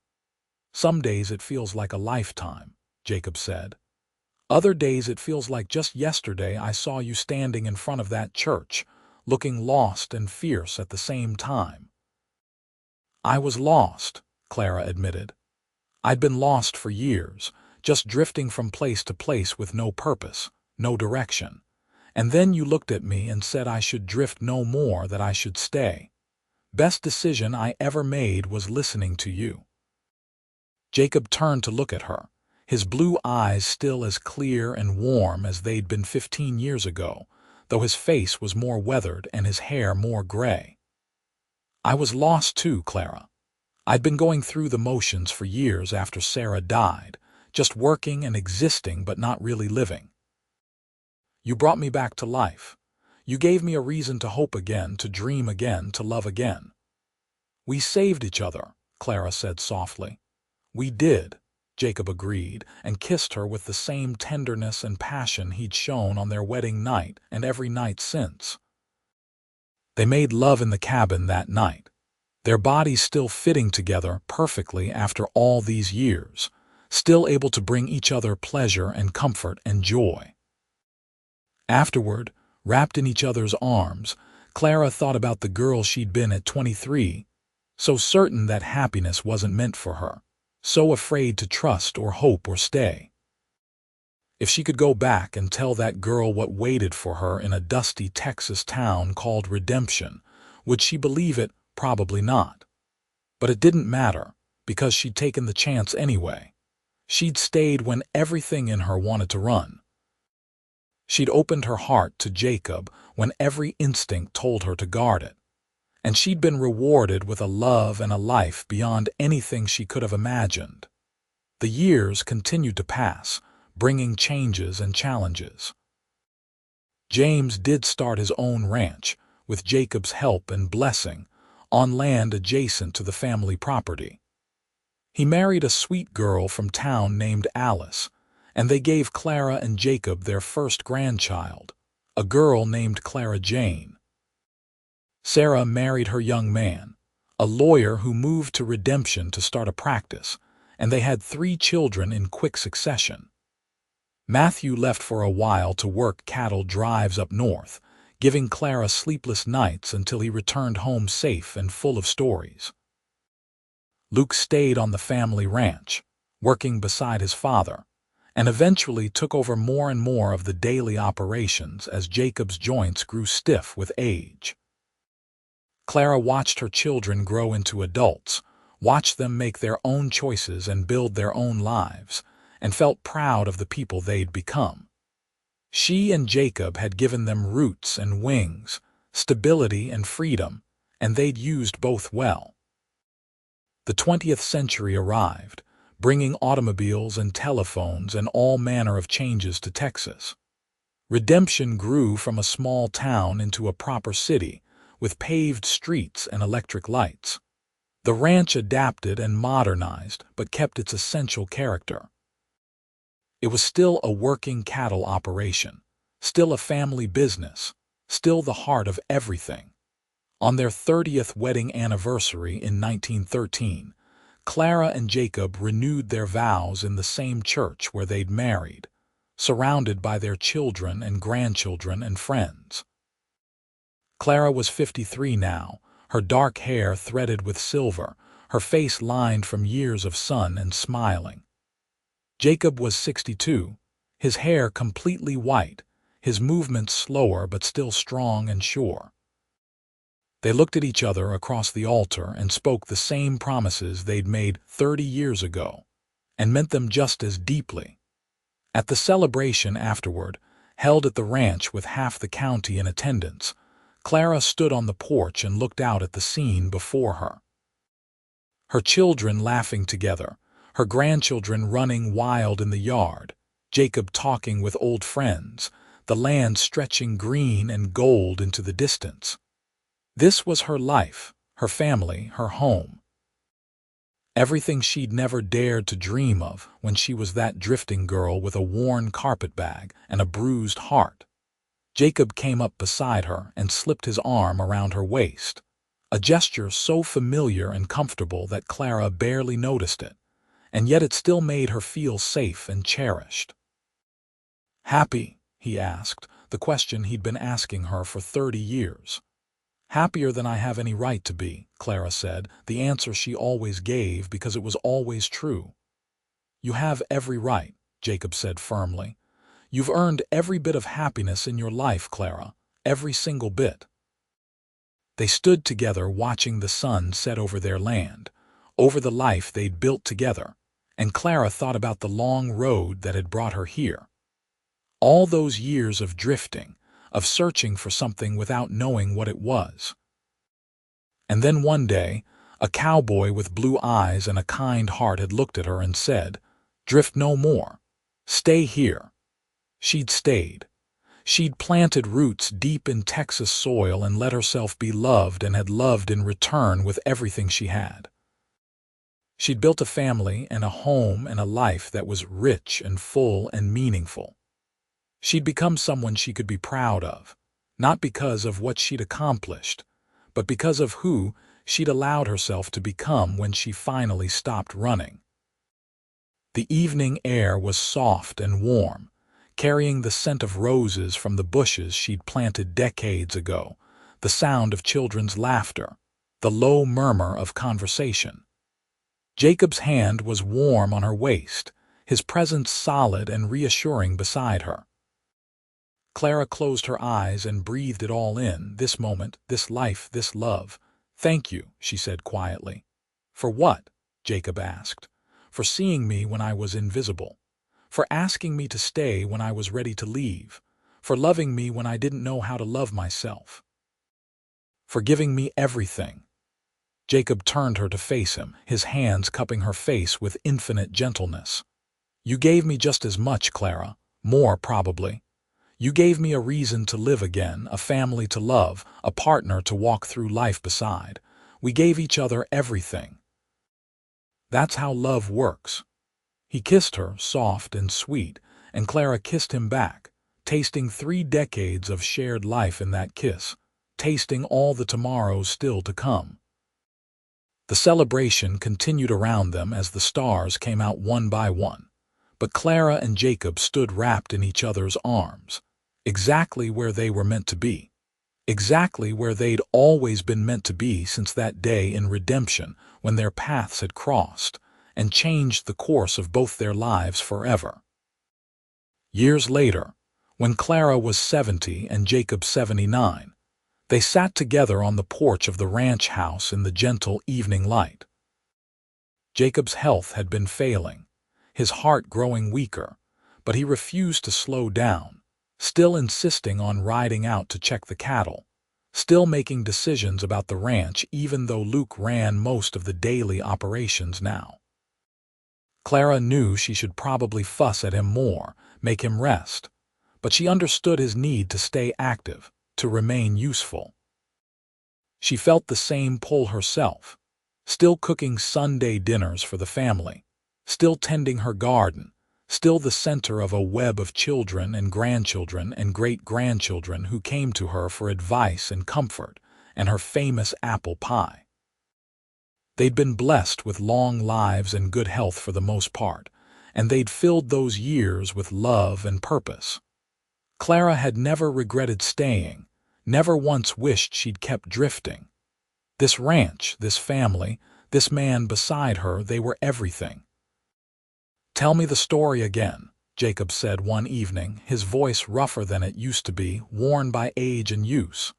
"Some days it feels like a lifetime," Jacob said. "Other days it feels like just yesterday I saw you standing in front of that church, looking lost and fierce at the same time." "I was lost," Clara admitted. "I'd been lost for years, just drifting from place to place with no purpose, no direction. And then you looked at me and said I should drift no more, that I should stay. Best decision I ever made was listening to you." Jacob turned to look at her, his blue eyes still as clear and warm as they'd been 15 years ago, though his face was more weathered and his hair more gray. "I was lost too, Clara. I'd been going through the motions for years after Sarah died, just working and existing but not really living. You brought me back to life. You gave me a reason to hope again, to dream again, to love again." "We saved each other," Clara said softly. "We did," Jacob agreed, and kissed her with the same tenderness and passion he'd shown on their wedding night and every night since. They made love in the cabin that night, their bodies still fitting together perfectly after all these years, still able to bring each other pleasure and comfort and joy. Afterward, wrapped in each other's arms, Clara thought about the girl she'd been at 23, so certain that happiness wasn't meant for her, so afraid to trust or hope or stay. If she could go back and tell that girl what waited for her in a dusty Texas town called Redemption, would she believe it? Probably not. But it didn't matter, because she'd taken the chance anyway. She'd stayed when everything in her wanted to run. She'd opened her heart to Jacob when every instinct told her to guard it. And she'd been rewarded with a love and a life beyond anything she could have imagined. The years continued to pass, bringing changes and challenges. James did start his own ranch, with Jacob's help and blessing, on land adjacent to the family property. He married a sweet girl from town named Alice, and they gave Clara and Jacob their first grandchild, a girl named Clara Jane. Sarah married her young man, a lawyer who moved to Redemption to start a practice, and they had 3 children in quick succession. Matthew left for a while to work cattle drives up north, giving Clara sleepless nights until he returned home safe and full of stories. Luke stayed on the family ranch, working beside his father, and eventually took over more and more of the daily operations as Jacob's joints grew stiff with age. Clara watched her children grow into adults, watched them make their own choices and build their own lives, and felt proud of the people they'd become. She and Jacob had given them roots and wings, stability and freedom, and they'd used both well. The 20th century arrived, bringing automobiles and telephones and all manner of changes to Texas. Redemption grew from a small town into a proper city, with paved streets and electric lights. The ranch adapted and modernized, but kept its essential character. It was still a working cattle operation, still a family business, still the heart of everything. On their 30th wedding anniversary in 1913, Clara and Jacob renewed their vows in the same church where they'd married, surrounded by their children and grandchildren and friends. Clara was 53 now, her dark hair threaded with silver, her face lined from years of sun and smiling. Jacob was 62, his hair completely white, his movements slower but still strong and sure. They looked at each other across the altar and spoke the same promises they'd made 30 years ago, and meant them just as deeply. At the celebration afterward, held at the ranch with half the county in attendance, Clara stood on the porch and looked out at the scene before her. Her children laughing together, her grandchildren running wild in the yard, Jacob talking with old friends, the land stretching green and gold into the distance. This was her life, her family, her home. Everything she'd never dared to dream of when she was that drifting girl with a worn carpetbag and a bruised heart. Jacob came up beside her and slipped his arm around her waist, a gesture so familiar and comfortable that Clara barely noticed it, and yet it still made her feel safe and cherished. "Happy?" he asked, the question he'd been asking her for 30 years. "Happier than I have any right to be," Clara said, the answer she always gave because it was always true. "You have every right," Jacob said firmly. "You've earned every bit of happiness in your life, Clara, every single bit." They stood together watching the sun set over their land, over the life they'd built together, and Clara thought about the long road that had brought her here. All those years of drifting, of searching for something without knowing what it was. And then one day, a cowboy with blue eyes and a kind heart had looked at her and said, "Drift no more. Stay here." She'd stayed. She'd planted roots deep in Texas soil and let herself be loved and had loved in return with everything she had. She'd built a family and a home and a life that was rich and full and meaningful. She'd become someone she could be proud of, not because of what she'd accomplished, but because of who she'd allowed herself to become when she finally stopped running. The evening air was soft and warm, carrying the scent of roses from the bushes she'd planted decades ago, the sound of children's laughter, the low murmur of conversation. Jacob's hand was warm on her waist, his presence solid and reassuring beside her. Clara closed her eyes and breathed it all in, this moment, this life, this love. "Thank you," she said quietly. "For what?" Jacob asked. "For seeing me when I was invisible. For asking me to stay when I was ready to leave. For loving me when I didn't know how to love myself. For giving me everything." Jacob turned her to face him, his hands cupping her face with infinite gentleness. "You gave me just as much, Clara, more probably. You gave me a reason to live again, a family to love, a partner to walk through life beside. We gave each other everything. That's how love works." He kissed her, soft and sweet, and Clara kissed him back, tasting 3 decades of shared life in that kiss, tasting all the tomorrows still to come. The celebration continued around them as the stars came out one by one, but Clara and Jacob stood wrapped in each other's arms, exactly where they were meant to be, exactly where they'd always been meant to be since that day in redemption when their paths had crossed and changed the course of both their lives forever. Years later, when Clara was 70 and Jacob 79, they sat together on the porch of the ranch house in the gentle evening light. Jacob's health had been failing, his heart growing weaker, but he refused to slow down, still insisting on riding out to check the cattle, still making decisions about the ranch even though Luke ran most of the daily operations now. Clara knew she should probably fuss at him more, make him rest, but she understood his need to stay active, to remain useful. She felt the same pull herself, still cooking Sunday dinners for the family, still tending her garden, still the center of a web of children and grandchildren and great-grandchildren who came to her for advice and comfort, and her famous apple pie. They'd been blessed with long lives and good health for the most part, and they'd filled those years with love and purpose. Clara had never regretted staying, never once wished she'd kept drifting. This ranch, this family, this man beside her, they were everything. "Tell me the story again," Jacob said one evening, his voice rougher than it used to be, worn by age and use.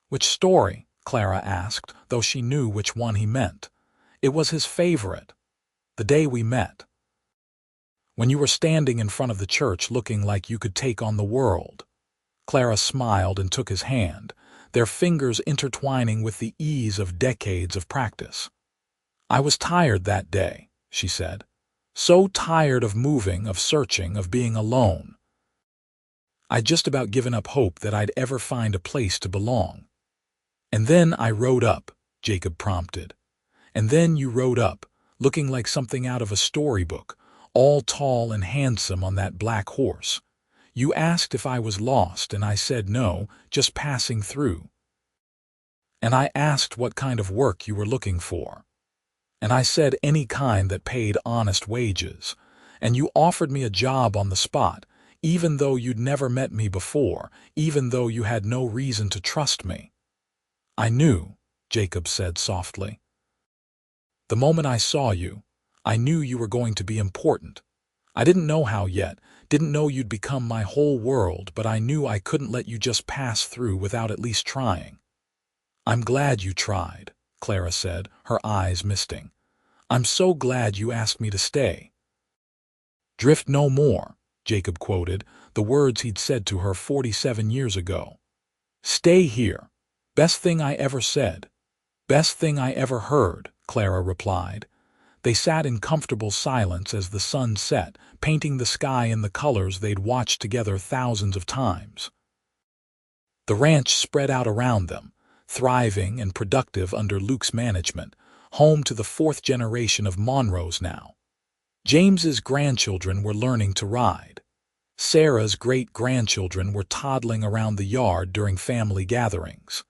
"Which story?" Clara asked, though she knew which one he meant. It was his favorite. "The day we met. When you were standing in front of the church looking like you could take on the world." Clara smiled and took his hand, their fingers intertwining with the ease of decades of practice. "I was tired that day," she said. "So tired of moving, of searching, of being alone. I'd just about given up hope that I'd ever find a place to belong. And then I rode up," Jacob prompted. "And then you rode up, looking like something out of a storybook, all tall and handsome on that black horse. You asked if I was lost, and I said no, just passing through. And I asked what kind of work you were looking for. And I said any kind that paid honest wages. And you offered me a job on the spot, even though you'd never met me before, even though you had no reason to trust me. I knew, Jacob said softly. The moment I saw you, I knew you were going to be important. I didn't know how yet, didn't know you'd become my whole world, but I knew I couldn't let you just pass through without at least trying. I'm glad you tried, Clara said, her eyes misting. I'm so glad you asked me to stay. Drift no more, Jacob quoted, the words he'd said to her 47 years ago. Stay here. Best thing I ever said. Best thing I ever heard, Clara replied. They sat in comfortable silence as the sun set, painting the sky in the colors they'd watched together thousands of times. The ranch spread out around them, thriving and productive under Luke's management, home to the fourth generation of Monroes now. James's grandchildren were learning to ride. Sarah's great-grandchildren were toddling around the yard during family gatherings.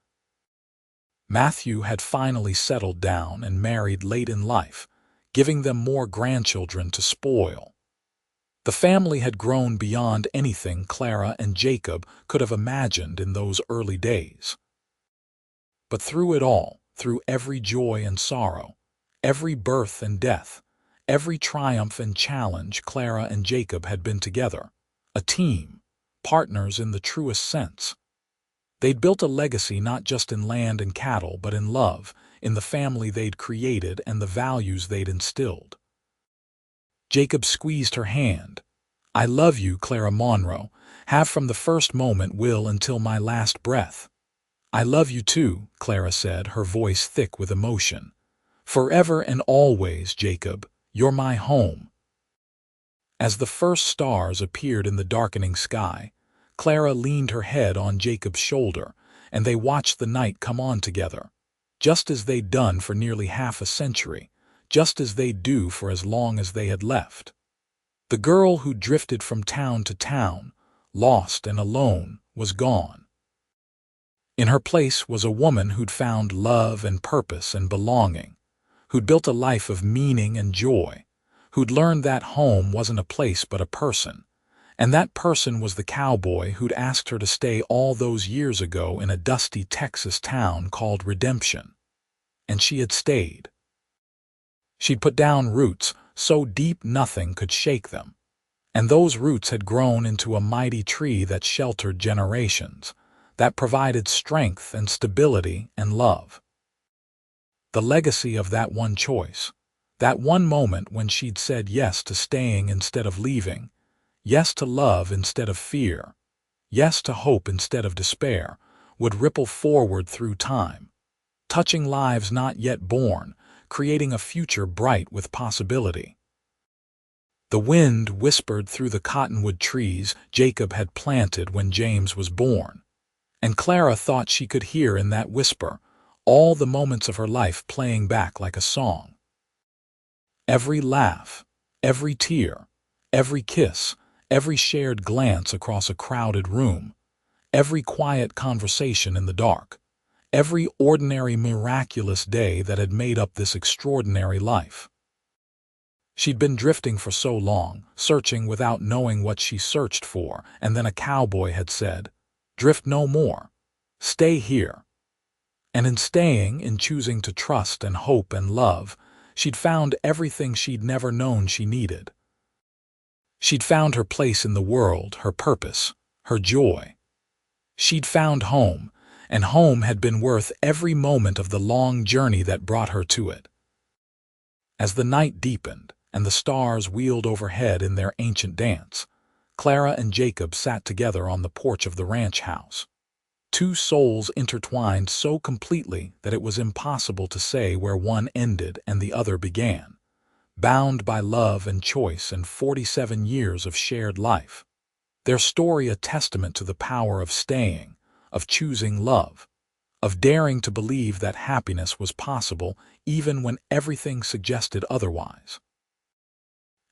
Matthew had finally settled down and married late in life, giving them more grandchildren to spoil. The family had grown beyond anything Clara and Jacob could have imagined in those early days. But through it all, through every joy and sorrow, every birth and death, every triumph and challenge, Clara and Jacob had been together, a team, partners in the truest sense. They'd built a legacy not just in land and cattle, but in love, in the family they'd created and the values they'd instilled. Jacob squeezed her hand. I love you, Clara Monroe, have from the first moment, will until my last breath. I love you too, Clara said, her voice thick with emotion. Forever and always, Jacob, you're my home. As the first stars appeared in the darkening sky, Clara leaned her head on Jacob's shoulder, and they watched the night come on together, just as they'd done for nearly half a century, just as they'd do for as long as they had left. The girl who drifted from town to town, lost and alone, was gone. In her place was a woman who'd found love and purpose and belonging, who'd built a life of meaning and joy, who'd learned that home wasn't a place but a person, and that person was the cowboy who'd asked her to stay all those years ago in a dusty Texas town called Redemption. And she had stayed. She'd put down roots so deep nothing could shake them, and those roots had grown into a mighty tree that sheltered generations, that provided strength and stability and love. The legacy of that one choice, that one moment when she'd said yes to staying instead of leaving, yes to love instead of fear, yes to hope instead of despair, would ripple forward through time, touching lives not yet born, creating a future bright with possibility. The wind whispered through the cottonwood trees Jacob had planted when James was born, and Clara thought she could hear in that whisper all the moments of her life playing back like a song. Every laugh, every tear, every kiss, every shared glance across a crowded room, every quiet conversation in the dark, every ordinary miraculous day that had made up this extraordinary life. She'd been drifting for so long, searching without knowing what she searched for, and then a cowboy had said, "Drift no more. Stay here." And in staying, in choosing to trust and hope and love, she'd found everything she'd never known she needed. She'd found her place in the world, her purpose, her joy. She'd found home, and home had been worth every moment of the long journey that brought her to it. As the night deepened, and the stars wheeled overhead in their ancient dance, Clara and Jacob sat together on the porch of the ranch house. Two souls intertwined so completely that it was impossible to say where one ended and the other began, bound by love and choice and 47 years of shared life. Their story a testament to the power of staying, of choosing love, of daring to believe that happiness was possible even when everything suggested otherwise.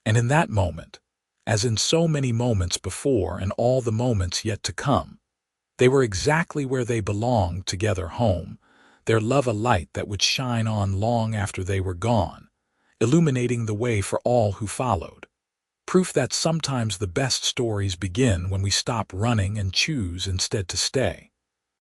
And in that moment, as in so many moments before and all the moments yet to come, they were exactly where they belonged together home, their love a light that would shine on long after they were gone, illuminating the way for all who followed. Proof that sometimes the best stories begin when we stop running and choose instead to stay.